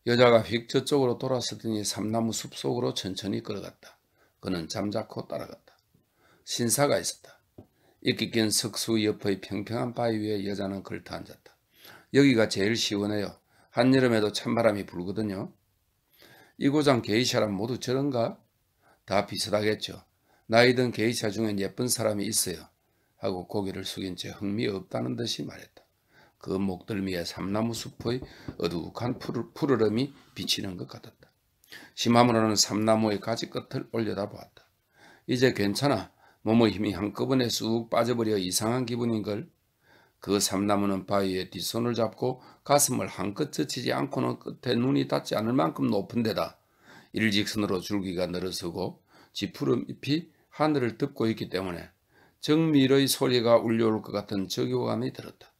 여자가 휙 저쪽으로 돌아서더니 삼나무 숲속으로 천천히 걸어갔다. 그는 잠자코 따라갔다. 신사가 있었다. 이끼 낀 석수 옆의 평평한 바위 위에 여자는 걸터앉았다. 여기가 제일 시원해요. 한여름에도 찬바람이 불거든요. 이 고장 게이샤란 모두 저런가? 다 비슷하겠죠. 나이든 게이샤 중엔 예쁜 사람이 있어요. 하고 고개를 숙인 채 흥미없다는 듯이 말했다. 그 목덜미에 삼나무 숲의 어둑한 푸르름이 비치는 것 같았다. 시마무라는 삼나무의 가지 끝을 올려다보았다. 이제 괜찮아. 몸의 힘이 한꺼번에 쑥 빠져버려 이상한 기분인걸. 그 삼나무는 바위에 뒷손을 잡고 가슴을 한껏 젖히지 않고는 끝에 눈이 닿지 않을 만큼 높은 데다 일직선으로 줄기가 늘어서고 지푸름 잎이 하늘을 덮고 있기 때문에 정밀의 소리가 울려올 것 같은 저교감이 들었다.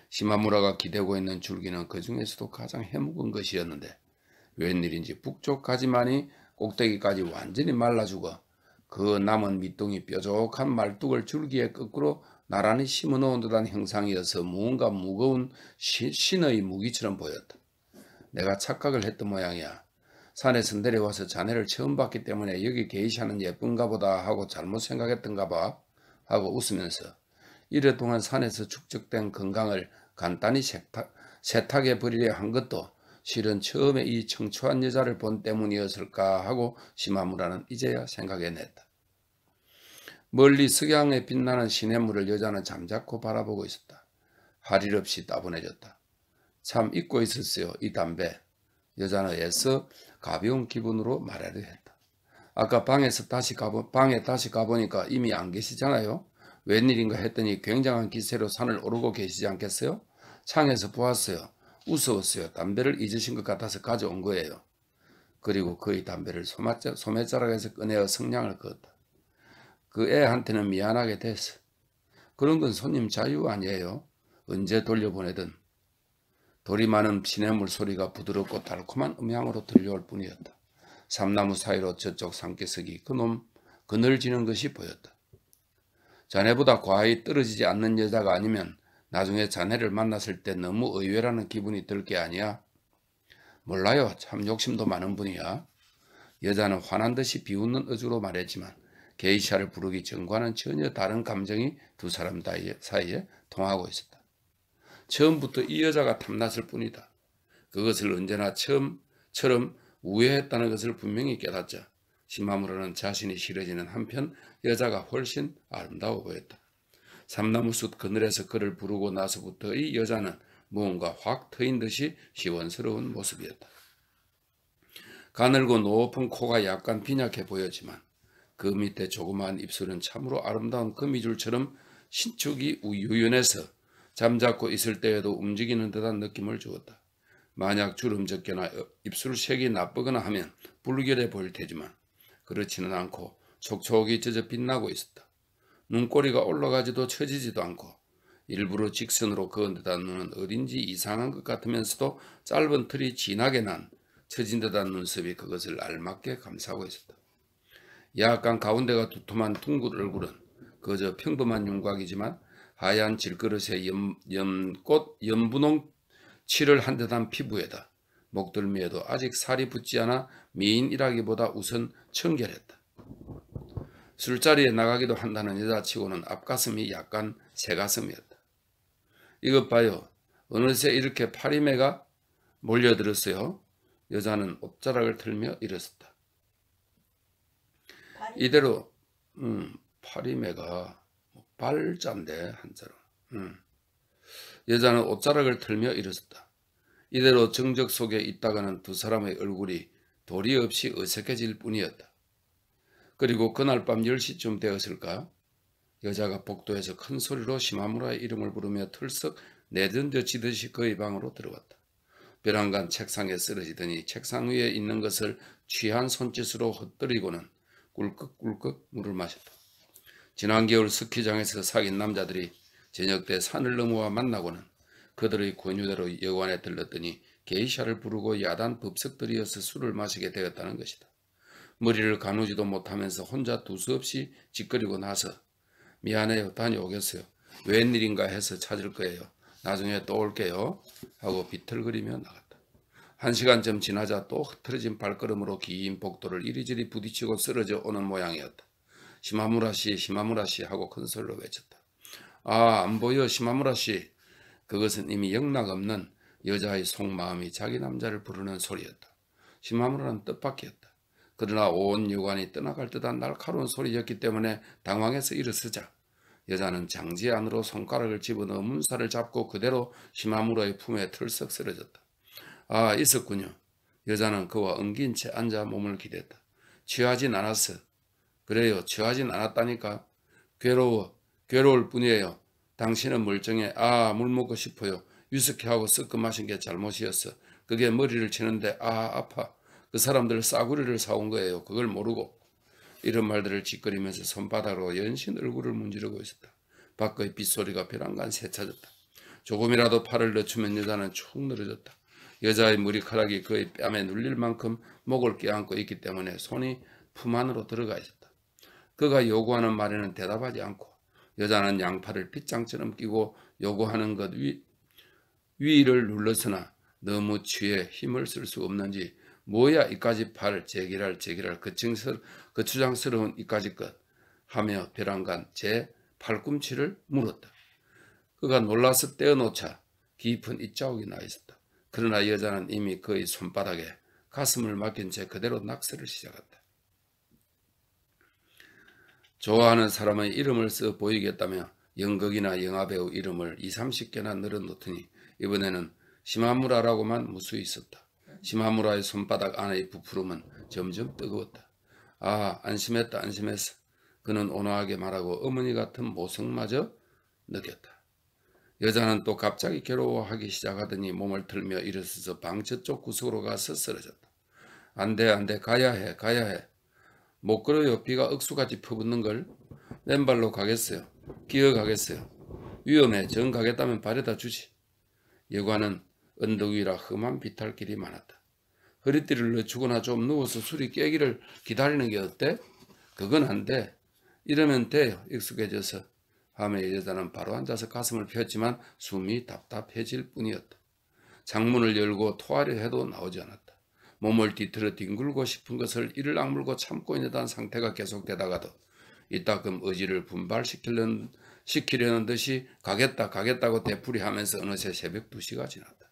시마무라가 기대고 있는 줄기는 그 중에서도 가장 해묵은 것이었는데 웬일인지 북쪽 가지만이 꼭대기까지 완전히 말라 죽어 그 남은 밑둥이 뾰족한 말뚝을 줄기에 거꾸로 나란히 심어놓은 듯한 형상이어서 무언가 무거운 신의 무기처럼 보였다. 내가 착각을 했던 모양이야. 산에서 내려와서 자네를 처음 봤기 때문에 여기 게이샤는 예쁜가 보다 하고 잘못 생각했던가 봐 하고 웃으면서 이래 동안 산에서 축적된 건강을 간단히 세탁해 버리려 한 것도 실은 처음에 이 청초한 여자를 본 때문이었을까 하고 시마무라는 이제야 생각해냈다. 멀리 석양에 빛나는 시냇물을 여자는 잠자코 바라보고 있었다. 할 일 없이 따분해졌다. 참 잊고 있었어요, 이 담배. 여자는 애써 가벼운 기분으로 말하려 했다. 아까 방에 다시 가보니까 이미 안 계시잖아요. 웬일인가 했더니 굉장한 기세로 산을 오르고 계시지 않겠어요? 창에서 보았어요. 우스웠어요. 담배를 잊으신 것 같아서 가져온 거예요. 그리고 그의 담배를 소매자락에서 꺼내어 성냥을 그었다. 그 애한테는 미안하게 됐어. 그런 건 손님 자유 아니에요. 언제 돌려보내든. 돌이 많은 시냇물 소리가 부드럽고 달콤한 음향으로 들려올 뿐이었다. 삼나무 사이로 저쪽 산기슭이 그놈 그늘지는 것이 보였다. 자네보다 과히 떨어지지 않는 여자가 아니면 나중에 자네를 만났을 때 너무 의외라는 기분이 들 게 아니야? 몰라요. 참 욕심도 많은 분이야. 여자는 화난 듯이 비웃는 어조로 말했지만 게이샤를 부르기 전과는 전혀 다른 감정이 두 사람 사이에 통하고 있었다. 처음부터 이 여자가 탐났을 뿐이다. 그것을 언제나 처음처럼 우회했다는 것을 분명히 깨닫자 시마무라는 자신이 싫어지는 한편 여자가 훨씬 아름다워 보였다. 삼나무숲 그늘에서 그를 부르고 나서부터 이 여자는 무언가 확 트인 듯이 시원스러운 모습이었다. 가늘고 높은 코가 약간 빈약해 보였지만 그 밑에 조그마한 입술은 참으로 아름다운 거미줄처럼 신축이 유연해서 잠자코 있을 때에도 움직이는 듯한 느낌을 주었다. 만약 주름 적거나 입술 색이 나쁘거나 하면 불결해 보일 테지만 그렇지는 않고 촉촉이 젖어 빛나고 있었다. 눈꼬리가 올라가지도 처지지도 않고 일부러 직선으로 그은 듯한 눈은 어딘지 이상한 것 같으면서도 짧은 털이 진하게 난 처진 듯한 눈썹이 그것을 알맞게 감싸고 있었다. 약간 가운데가 두툼한 둥근 얼굴은 그저 평범한 윤곽이지만 하얀 질그릇에 연분홍 칠을 한 듯한 피부에다 목덜미에도 아직 살이 붙지 않아 미인이라기보다 우선 청결했다. 술자리에 나가기도 한다는 여자치고는 앞가슴이 약간 새가슴이었다. 이것 봐요. 어느새 이렇게 파리매가 몰려들었어요. 여자는 옷자락을 틀며 일었었다. 이대로 파리매가 발자인데 한자로. 여자는 옷자락을 틀며 일었었다. 이대로 정적 속에 있다가는 두 사람의 얼굴이 도리 없이 어색해질 뿐이었다. 그리고 그날 밤 10시쯤 되었을까? 여자가 복도에서 큰 소리로 시마무라의 이름을 부르며 털썩 내던져지듯이 그의 방으로 들어왔다. 벼랑간 책상에 쓰러지더니 책상 위에 있는 것을 취한 손짓으로 헛들이고는 꿀꺽꿀꺽 물을 마셨다. 지난 겨울 스키장에서 사귄 남자들이 저녁 때 산을 넘어와 만나고는 그들의 권유대로 여관에 들렀더니 게이샤를 부르고 야단 법석들이어서 술을 마시게 되었다는 것이다. 머리를 가누지도 못하면서 혼자 두서없이 짓거리고 나서 미안해요. 다녀오겠어요. 웬일인가 해서 찾을 거예요. 나중에 또 올게요. 하고 비틀거리며 나갔다. 1시간쯤 지나자 또 흐트러진 발걸음으로 긴 복도를 이리저리 부딪히고 쓰러져 오는 모양이었다. 시마무라씨 시마무라씨 하고 큰 소리로 외쳤다. 아, 안 보여 시마무라씨. 그것은 이미 영락없는 여자의 속마음이 자기 남자를 부르는 소리였다. 시마무라는 뜻밖이었다. 그러나 온 여관이 떠나갈 듯한 날카로운 소리였기 때문에 당황해서 일어서자 여자는 장지 안으로 손가락을 집어넣어 문살을 잡고 그대로 시마무라의 품에 털썩 쓰러졌다. 아, 있었군요. 여자는 그와 엉긴 채 앉아 몸을 기댔다. 취하진 않았어. 그래요. 취하진 않았다니까. 괴로울 뿐이에요. 당신은 멀쩡해. 아, 물 먹고 싶어요. 위스키하고 섞어 마신 게 잘못이었어. 그게 머리를 치는데 아파. 그 사람들 싸구리를 사온 거예요. 그걸 모르고. 이런 말들을 짓거리면서 손바닥으로 연신 얼굴을 문지르고 있었다. 밖의 빗소리가 벼랑간 새쳐졌다. 조금이라도 팔을 늦추면 여자는 축 늘어졌다. 여자의 머리카락이 그의 뺨에 눌릴 만큼 목을 껴안고 있기 때문에 손이 품 안으로 들어가 있었다. 그가 요구하는 말에는 대답하지 않고 여자는 양팔을 빗장처럼 끼고 요구하는 것 위를 눌렀으나 너무 취해 힘을 쓸 수 없는지 뭐야 이까지 팔 제기랄 거추장스러운 이까지 것 하며 벼랑간 제 팔꿈치를 물었다. 그가 놀라서 떼어놓자 깊은 입자국이 나 있었다. 그러나 여자는 이미 그의 손바닥에 가슴을 맡긴 채 그대로 낙서를 시작했다. 좋아하는 사람의 이름을 써 보이겠다며 연극이나 영화배우 이름을 20-30개나 늘어놓더니 이번에는 시마무라라고만 무수히 있었다. 시마무라의 손바닥 안의 부푸름은 점점 뜨거웠다. 아, 안심했어. 그는 온화하게 말하고 어머니 같은 모성마저 느꼈다. 여자는 또 갑자기 괴로워하기 시작하더니 몸을 틀며 일어서서 방 저쪽 구석으로 가서 쓰러졌다. 안 돼, 가야 해. 못 걸어요. 비가 억수같이 퍼붓는걸. 맨발로 가겠어요? 기어가겠어요? 위험해. 정 가겠다면 발에다 주지. 여관은 언덕 위라 험한 비탈길이 많았다. 허리띠를 늦추거나 좀 누워서 술이 깨기를 기다리는 게 어때? 그건 안 돼. 이러면 돼요. 익숙해져서. 하며 여자는 바로 앉아서 가슴을 폈지만 숨이 답답해질 뿐이었다. 창문을 열고 토하려 해도 나오지 않았다. 몸을 뒤틀어 뒹굴고 싶은 것을 이를 악물고 참고 있는 상태가 계속되다가도 이따금 의지를 분발시키려는 듯이 가겠다고 되풀이하면서 어느새 새벽 2시가 지났다.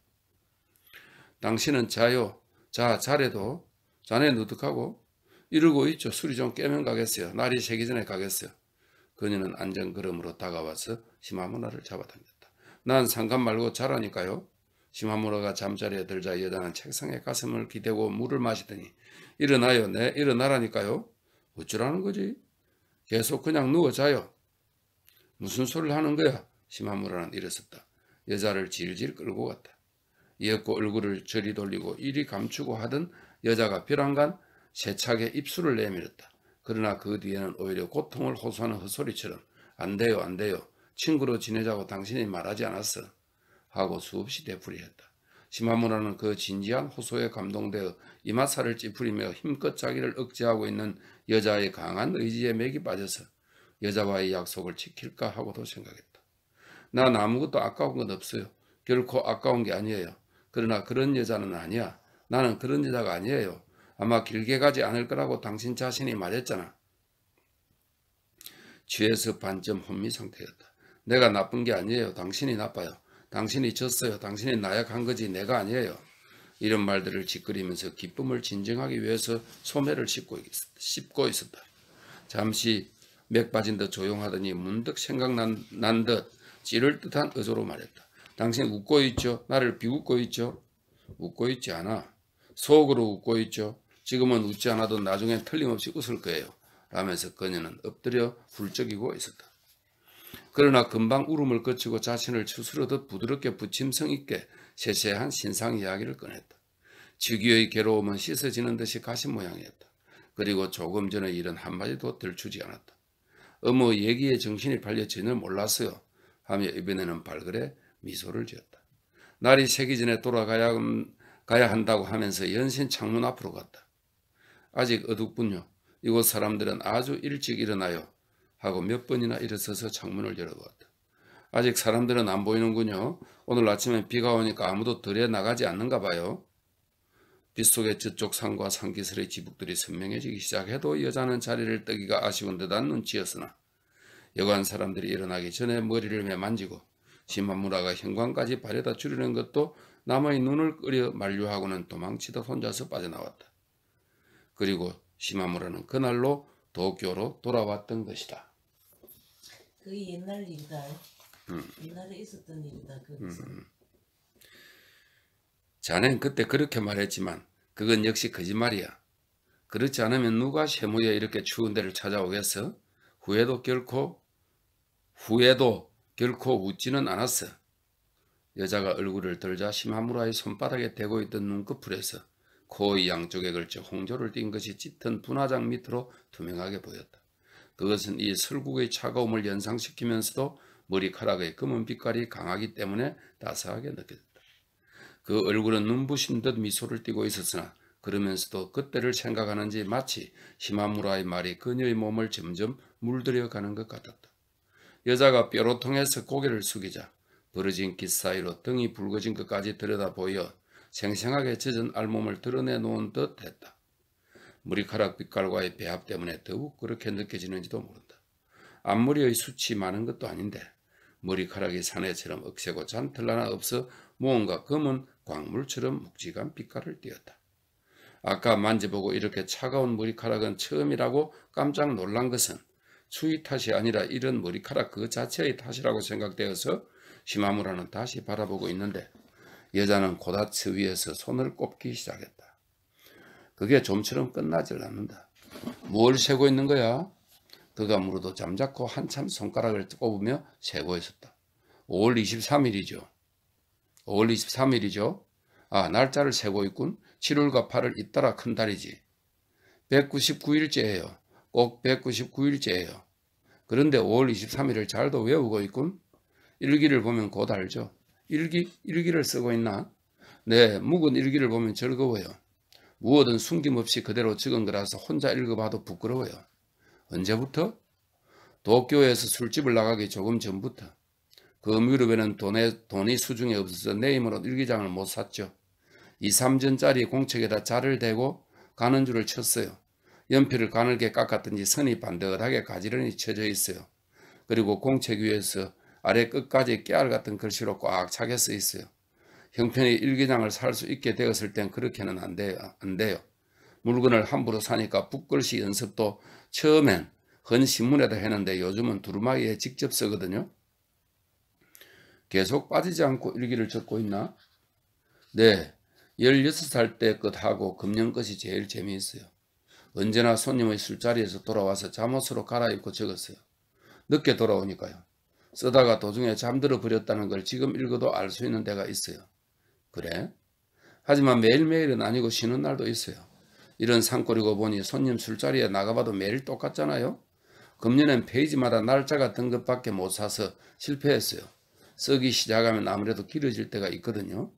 당신은 자요. 자래도 자네 누득하고 이러고 있죠. 술이 좀 깨면 가겠어요. 날이 새기 전에 가겠어요. 그녀는 안전걸음으로 다가와서 시마무라를 잡아당겼다. 난 상관 말고 자라니까요. 시마무라가 잠자리에 들자 여자는 책상에 가슴을 기대고 물을 마시더니 일어나요. 네, 일어나라니까요. 어쩌라는 거지? 계속 그냥 누워 자요. 무슨 소리를 하는 거야? 시마무라는 일어섰다. 여자를 질질 끌고 갔다. 이윽고 얼굴을 저리 돌리고 이리 감추고 하던 여자가 벼랑간 세차게 입술을 내밀었다. 그러나 그 뒤에는 오히려 고통을 호소하는 헛소리처럼 안 돼요, 안 돼요. 친구로 지내자고 당신이 말하지 않았어. 하고 수없이 되풀이했다. 시마무라는 그 진지한 호소에 감동되어 이마살을 찌푸리며 힘껏 자기를 억제하고 있는 여자의 강한 의지에 맥이 빠져서 여자와의 약속을 지킬까 하고도 생각했다. 난 아무것도 아까운 건 없어요. 결코 아까운 게 아니에요. 그러나 그런 여자는 아니야. 나는 그런 여자가 아니에요. 아마 길게 가지 않을 거라고 당신 자신이 말했잖아. 취해서 반쯤 혼미 상태였다. 내가 나쁜 게 아니에요. 당신이 나빠요. 당신이 졌어요. 당신이 나약한 거지 내가 아니에요. 이런 말들을 짓거리면서 기쁨을 진정하기 위해서 소매를 씹고 있었다. 잠시 맥 빠진 듯 조용하더니 문득 생각난 듯 찌를 듯한 어조로 말했다. 당신 웃고 있죠? 나를 비웃고 있죠? 웃고 있지 않아. 속으로 웃고 있죠? 지금은 웃지 않아도 나중엔 틀림없이 웃을 거예요. 라면서 그녀는 엎드려 훌쩍이고 있었다. 그러나 금방 울음을 거치고 자신을 추스르듯 부드럽게 부침성 있게 세세한 신상 이야기를 꺼냈다. 직위의 괴로움은 씻어지는 듯이 가신 모양이었다. 그리고 조금 전의 일은 한마디도 들추지 않았다. 어머 얘기에 정신이 팔려 전혀 몰랐어요. 하며 이번에는 발그레 미소를 지었다. 날이 새기 전에 돌아가야 한다고 하면서 연신 창문 앞으로 갔다. 아직 어둡군요. 이곳 사람들은 아주 일찍 일어나요. 하고 몇 번이나 일어서서 창문을 열어보았다. 아직 사람들은 안 보이는군요. 오늘 아침에 비가 오니까 아무도 들에 나가지 않는가 봐요. 빗속에 저쪽 산과 산기슭의 지붕들이 선명해지기 시작해도 여자는 자리를 뜨기가 아쉬운 듯한 눈치였으나 여관 사람들이 일어나기 전에 머리를 매만지고 시마무라가 현관까지 발에다 줄이는 것도 남의 눈을 끄려 만류하고는 도망치듯 혼자서 빠져나왔다. 그리고 시마무라는 그날로 도쿄로 돌아왔던 것이다. 그게 옛날 일이다. 옛날에 있었던 일이다. 거기서. 자넨 그때 그렇게 말했지만 그건 역시 거짓말이야. 그렇지 않으면 누가 쇠무에 이렇게 추운 데를 찾아오겠어? 후회도 결코 웃지는 않았어. 여자가 얼굴을 들자 시마무라의 손바닥에 대고 있던 눈꺼풀에서 코의 양쪽에 걸쳐 홍조를 띈 것이 짙은 분화장 밑으로 투명하게 보였다. 그것은 이 설국의 차가움을 연상시키면서도 머리카락의 검은 빛깔이 강하기 때문에 따스하게 느껴졌다. 그 얼굴은 눈부신 듯 미소를 띠고 있었으나 그러면서도 그때를 생각하는지 마치 시마무라의 말이 그녀의 몸을 점점 물들여가는 것 같았다. 여자가 뾰로통해서 고개를 숙이자 벌어진 깃 사이로 등이 붉어진 것까지 들여다 보여 생생하게 젖은 알몸을 드러내놓은 듯 했다. 머리카락 빛깔과의 배합 때문에 더욱 그렇게 느껴지는지도 모른다. 앞머리의 숱이 많은 것도 아닌데 머리카락이 사내처럼 억세고 잔털 하나 없어 무언가 검은 광물처럼 묵직한 빛깔을 띠었다. 아까 만져보고 이렇게 차가운 머리카락은 처음이라고 깜짝 놀란 것은 추위 탓이 아니라 이런 머리카락 그 자체의 탓이라고 생각되어서 시마무라는 다시 바라보고 있는데 여자는 고다츠 위에서 손을 꼽기 시작했다. 그게 좀처럼 끝나질 않는다. 뭘 세고 있는 거야? 그가 물어도 잠자코 한참 손가락을 꼽으며 세고 있었다. 5월 23일이죠. 5월 23일이죠. 아, 날짜를 세고 있군. 7월과 8월 잇따라 큰 달이지. 199일째예요. 꼭 199일째예요. 그런데 5월 23일을 잘도 외우고 있군. 일기를 보면 곧 알죠. 일기를 쓰고 있나? 네, 묵은 일기를 보면 즐거워요. 무엇은 숨김없이 그대로 적은 거라서 혼자 읽어봐도 부끄러워요. 언제부터? 도쿄에서 술집을 나가기 조금 전부터. 그 무렵에는 돈이 수중에 없어서 내 힘으로 일기장을 못 샀죠. 2, 3전짜리 공책에다 자를 대고 가는 줄을 쳤어요. 연필을 가늘게 깎았던지 선이 반듯하게 가지런히 쳐져 있어요. 그리고 공책 위에서 아래 끝까지 깨알 같은 글씨로 꽉 차게 써 있어요. 형편이 일기장을 살 수 있게 되었을 땐 그렇게는 안 돼요. 물건을 함부로 사니까 붓글씨 연습도 처음엔 헌 신문에다 했는데 요즘은 두루마기에 직접 쓰거든요. 계속 빠지지 않고 일기를 적고 있나? 네, 16살 때 것하고 금년 것이 제일 재미있어요. 언제나 손님의 술자리에서 돌아와서 잠옷으로 갈아입고 적었어요. 늦게 돌아오니까요. 쓰다가 도중에 잠들어 버렸다는 걸 지금 읽어도 알 수 있는 데가 있어요. 그래? 하지만 매일매일은 아니고 쉬는 날도 있어요. 이런 산꼴이고 보니 손님 술자리에 나가봐도 매일 똑같잖아요. 금년엔 페이지마다 날짜 같은 것밖에 못 사서 실패했어요. 쓰기 시작하면 아무래도 길어질 때가 있거든요.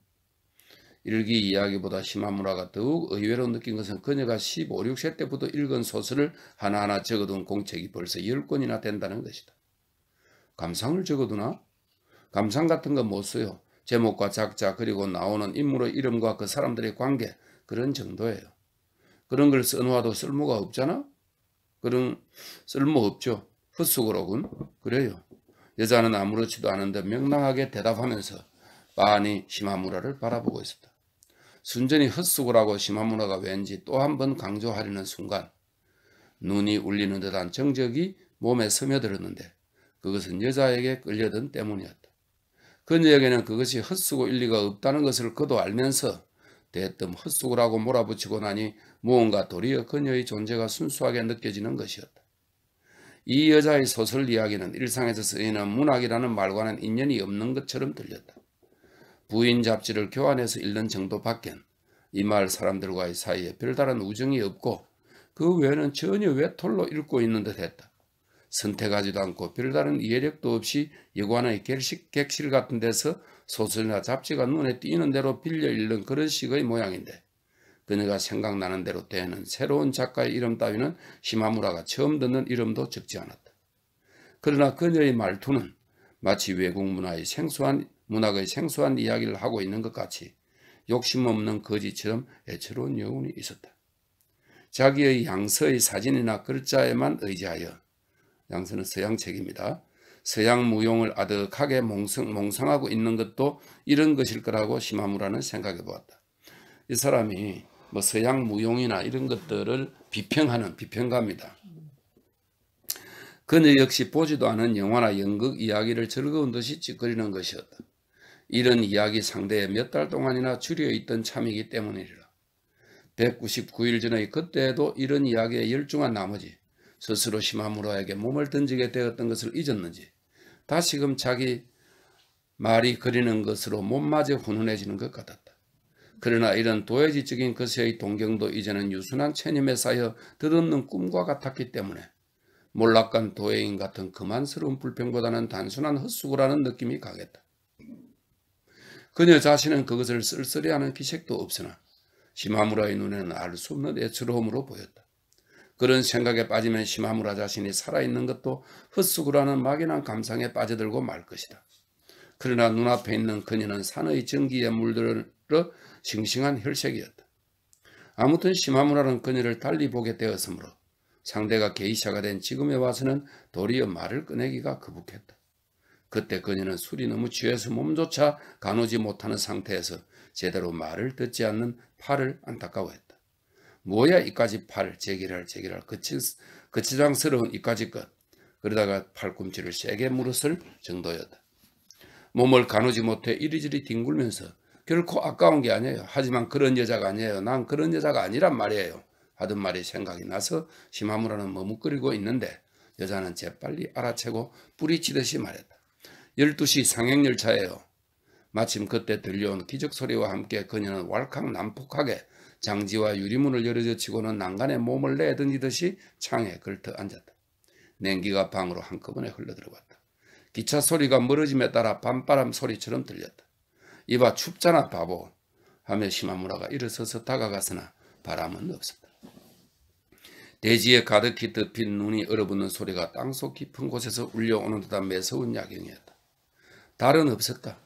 일기 이야기보다 시마무라가 더욱 의외로 느낀 것은 그녀가 15, 16세 때부터 읽은 소설을 하나하나 적어둔 공책이 벌써 10권이나 된다는 것이다. 감상을 적어두나? 감상 같은 거 못 써요. 제목과 작자 그리고 나오는 인물의 이름과 그 사람들의 관계 그런 정도예요. 그런 걸 써놓아도 쓸모가 없잖아? 그런 쓸모 없죠. 헛수고로군. 그래요. 여자는 아무렇지도 않은 듯 명랑하게 대답하면서 빤히 시마무라를 바라보고 있었다. 순전히 헛수고라고 시마무라가 왠지 또 한 번 강조하려는 순간 눈이 울리는 듯한 정적이 몸에 스며들었는데 그것은 여자에게 끌려든 때문이었다. 그녀에게는 그것이 헛수고일 리가 없다는 것을 그도 알면서 대뜸 헛수고라고 몰아붙이고 나니 무언가 도리어 그녀의 존재가 순수하게 느껴지는 것이었다. 이 여자의 소설 이야기는 일상에서 쓰이는 문학이라는 말과는 인연이 없는 것처럼 들렸다. 부인 잡지를 교환해서 읽는 정도밖엔 이 마을 사람들과의 사이에 별다른 우정이 없고 그 외에는 전혀 외톨로 읽고 있는 듯 했다. 선택하지도 않고 별다른 이해력도 없이 여관의 객실 같은 데서 소설이나 잡지가 눈에 띄는 대로 빌려 읽는 그런 식의 모양인데 그녀가 생각나는 대로 대하는 새로운 작가의 이름 따위는 시마무라가 처음 듣는 이름도 적지 않았다. 그러나 그녀의 말투는 마치 외국 문학의 생소한 이야기를 하고 있는 것 같이 욕심 없는 거지처럼 애처로운 여운이 있었다. 자기의 양서의 사진이나 글자에만 의지하여 양서는 서양책입니다. 서양 무용을 아득하게 몽상하고 있는 것도 이런 것일 거라고 시마무라는 생각해 보았다. 이 사람이 뭐 서양 무용이나 이런 것들을 비평하는 비평가입니다. 그녀 역시 보지도 않은 영화나 연극 이야기를 즐거운 듯이 찌꺼리는 것이었다. 이런 이야기 상대에 몇 달 동안이나 줄여 있던 참이기 때문이라. 199일 전의 그때에도 이런 이야기에 열중한 나머지 스스로 시마무라에게 몸을 던지게 되었던 것을 잊었는지 다시금 자기 말이 그리는 것으로 몸마저 훈훈해지는 것 같았다. 그러나 이런 도회지적인 것의 동경도 이제는 유순한 체념에 쌓여 덧없는 꿈과 같았기 때문에 몰락간 도회인 같은 그만스러운 불평보다는 단순한 헛수고라는 느낌이 강했다. 그녀 자신은 그것을 쓸쓸해하는 기색도 없으나 시마무라의 눈에는 알 수 없는 애처로움으로 보였다. 그런 생각에 빠지면 시마무라 자신이 살아있는 것도 헛수고라는 막연한 감상에 빠져들고 말 것이다. 그러나 눈앞에 있는 그녀는 산의 전기에 물들어 싱싱한 혈색이었다. 아무튼 시마무라는 그녀를 달리 보게 되었으므로 상대가 게이샤가 된 지금에 와서는 도리어 말을 꺼내기가 거북했다. 그때 그녀는 술이 너무 취해서 몸조차 가누지 못하는 상태에서 제대로 말을 듣지 않는 팔을 안타까워했다. 뭐야 이까지 팔, 제기랄 거치장스러운 이까지 것. 그러다가 팔꿈치를 세게 물었을 정도였다. 몸을 가누지 못해 이리저리 뒹굴면서 결코 아까운 게 아니에요. 하지만 그런 여자가 아니에요. 난 그런 여자가 아니란 말이에요. 하던 말이 생각이 나서 시마무라는 머뭇거리고 있는데 여자는 재빨리 알아채고 뿌리치듯이 말했다. 12시 상행열차예요. 마침 그때 들려온 기적소리와 함께 그녀는 왈칵 난폭하게 장지와 유리문을 열어젖히고는 난간에 몸을 내던지듯이 창에 걸터 앉았다. 냉기가 방으로 한꺼번에 흘러들어왔다. 기차 소리가 멀어짐에 따라 밤바람 소리처럼 들렸다. 이봐 춥잖아 바보 하며 시마무라가 일어서서 다가갔으나 바람은 없었다. 대지에 가득히 덮인 눈이 얼어붙는 소리가 땅속 깊은 곳에서 울려오는 듯한 매서운 야경이었다. 달은 없었다.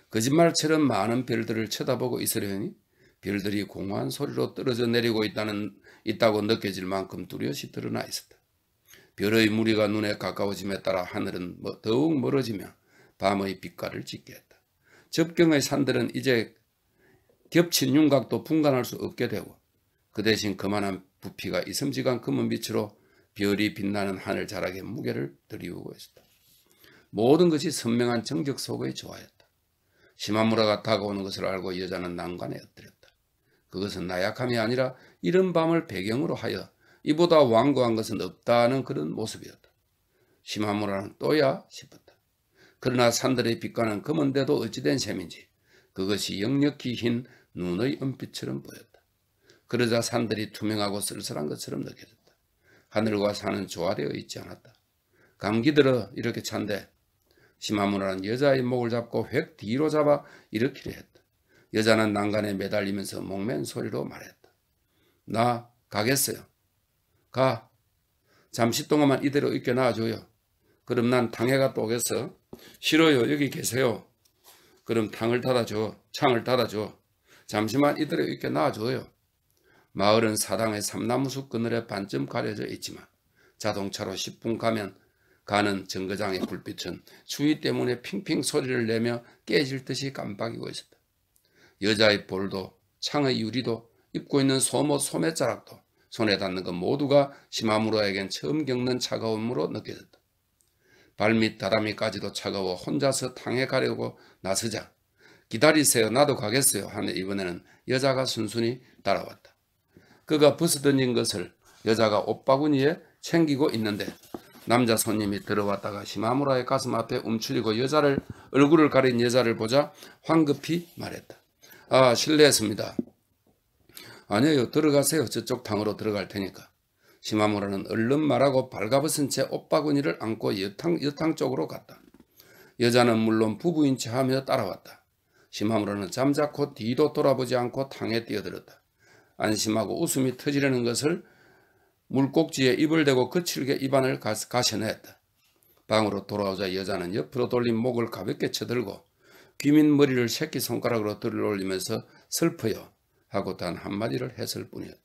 거짓말처럼 많은 별들을 쳐다보고 있으려니 별들이 공허한 소리로 떨어져 내리고 있다고 느껴질 만큼 뚜렷이 드러나 있었다. 별의 무리가 눈에 가까워짐에 따라 하늘은 더욱 멀어지며 밤의 빛깔을 짙게 했다. 접경의 산들은 이제 겹친 윤곽도 분간할 수 없게 되고 그 대신 그만한 부피가 이섬지간 검은 빛으로 별이 빛나는 하늘 자락에 무게를 들이우고 있었다. 모든 것이 선명한 정적 속의 조화였다. 시마무라가 다가오는 것을 알고 여자는 난관에 엎드렸다. 그것은 나약함이 아니라 이른 밤을 배경으로 하여 이보다 완고한 것은 없다는 그런 모습이었다. 시마무라는 또야 싶었다. 그러나 산들의 빛과는 검은데도 어찌된 셈인지 그것이 역력히 흰 눈의 은빛처럼 보였다. 그러자 산들이 투명하고 쓸쓸한 것처럼 느껴졌다. 하늘과 산은 조화되어 있지 않았다. 감기 들어 이렇게 찬데 시마무라는 여자의 목을 잡고 획 뒤로 잡아 일으키려 했다. 여자는 난간에 매달리면서 목맨 소리로 말했다. 나 가겠어요. 가. 잠시 동안만 이대로 있게 놔줘요. 그럼 난 탕에 갔다 오겠어. 싫어요. 여기 계세요. 그럼 창을 닫아줘. 잠시만 이대로 있게 놔줘요. 마을은 사당의 삼나무숲 그늘에 반쯤 가려져 있지만 자동차로 10분 가는 정거장의 불빛은 추위 때문에 핑핑 소리를 내며 깨질 듯이 깜빡이고 있었다. 여자의 볼도 창의 유리도 입고 있는 속옷 소매자락도 손에 닿는 것 모두가 시마무라에겐 처음 겪는 차가움으로 느껴졌다. 발밑 다다미까지도 차가워 혼자서 탕에 가려고 나서자 기다리세요. 나도 가겠어요. 하며 이번에는 여자가 순순히 따라왔다. 그가 벗어던진 것을 여자가 옷바구니에 챙기고 있는데 남자 손님이 들어왔다가 시마무라의 가슴 앞에 움츠리고 얼굴을 가린 여자를 보자 황급히 말했다. 아, 실례했습니다. 아니에요. 들어가세요. 저쪽 탕으로 들어갈 테니까. 시마무라는 얼른 말하고 발가벗은 채 옷바구니를 안고 여탕 쪽으로 갔다. 여자는 물론 부부인 체 하며 따라왔다. 시마무라는 잠자코 뒤도 돌아보지 않고 탕에 뛰어들었다. 안심하고 웃음이 터지려는 것을 물꼭지에 입을 대고 거칠게 입안을 가셔냈다. 방으로 돌아오자 여자는 옆으로 돌린 목을 가볍게 쳐들고 귀민 머리를 새끼손가락으로 들어올리면서 슬퍼요 하고 단 한마디를 했을 뿐이었다.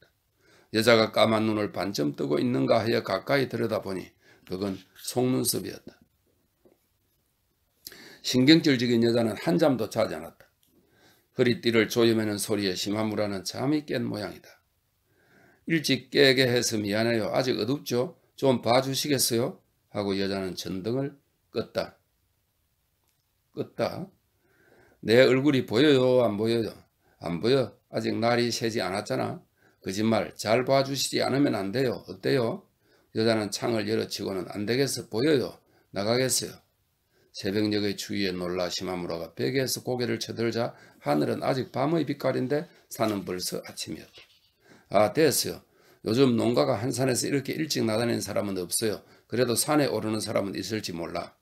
여자가 까만 눈을 반쯤 뜨고 있는가 하여 가까이 들여다보니 그건 속눈썹이었다. 신경질적인 여자는 한잠도 자지 않았다. 허리띠를 조여매는 소리에 시마무라는 잠이 깬 모양이다. 일찍 깨게 해서 미안해요. 아직 어둡죠? 좀 봐주시겠어요? 하고 여자는 전등을 껐다. 내 얼굴이 보여요? 안 보여요? 안 보여. 아직 날이 새지 않았잖아. 거짓말. 잘 봐주시지 않으면 안 돼요. 어때요? 여자는 창을 열어치고는 안 되겠어. 보여요. 나가겠어요. 새벽녘의 추위에 놀라 시마무라가 베개에서 고개를 쳐들자 하늘은 아직 밤의 빛깔인데 산은 벌써 아침이었다. 아, 됐어요. 요즘 농가가 한 산에서 이렇게 일찍 나다니는 사람은 없어요. 그래도 산에 오르는 사람은 있을지 몰라.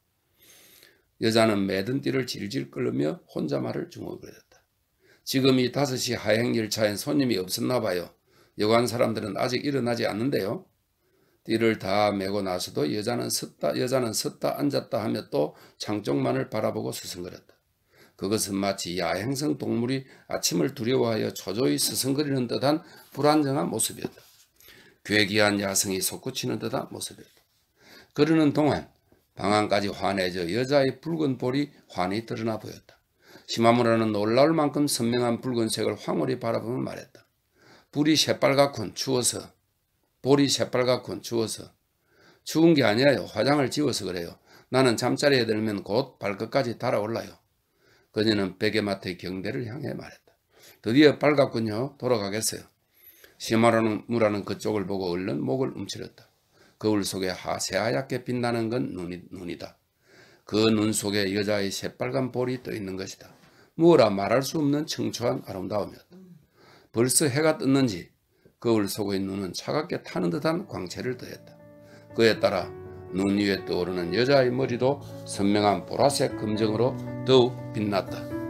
여자는 매든 띠를 질질 끌으며 혼자 말을 중얼거렸다. 지금이 5시 하행열차엔 손님이 없었나 봐요. 여관 사람들은 아직 일어나지 않는데요. 띠를 다 메고 나서도 여자는 섰다 앉았다 하며 또 창쪽만을 바라보고 서성거렸다. 그것은 마치 야행성 동물이 아침을 두려워하여 초조히 서성거리는 듯한 불안정한 모습이었다. 괴기한 야성이 솟구치는 듯한 모습이었다. 그러는 동안 방 안까지 환해져 여자의 붉은 볼이 환히 드러나 보였다. 시마무라는 놀라울 만큼 선명한 붉은색을 황홀히 바라보며 말했다. 볼이 새빨갛군. 추워서. 추운 게 아니라요. 화장을 지워서 그래요. 나는 잠자리에 들면 곧 발끝까지 달아올라요. 그녀는 베개맡의 경대를 향해 말했다. 드디어 밝았군요. 돌아가겠어요. 시마무라는 그쪽을 보고 얼른 목을 움츠렸다. 거울 속에 새하얗게 빛나는 건 눈이다. 그 눈 속에 여자의 새빨간 볼이 떠 있는 것이다. 뭐라 말할 수 없는 청초한 아름다움이었다. 벌써 해가 떴는지 거울 속의 눈은 차갑게 타는 듯한 광채를 더했다. 그에 따라 눈 위에 떠오르는 여자의 머리도 선명한 보라색 검정으로 더욱 빛났다.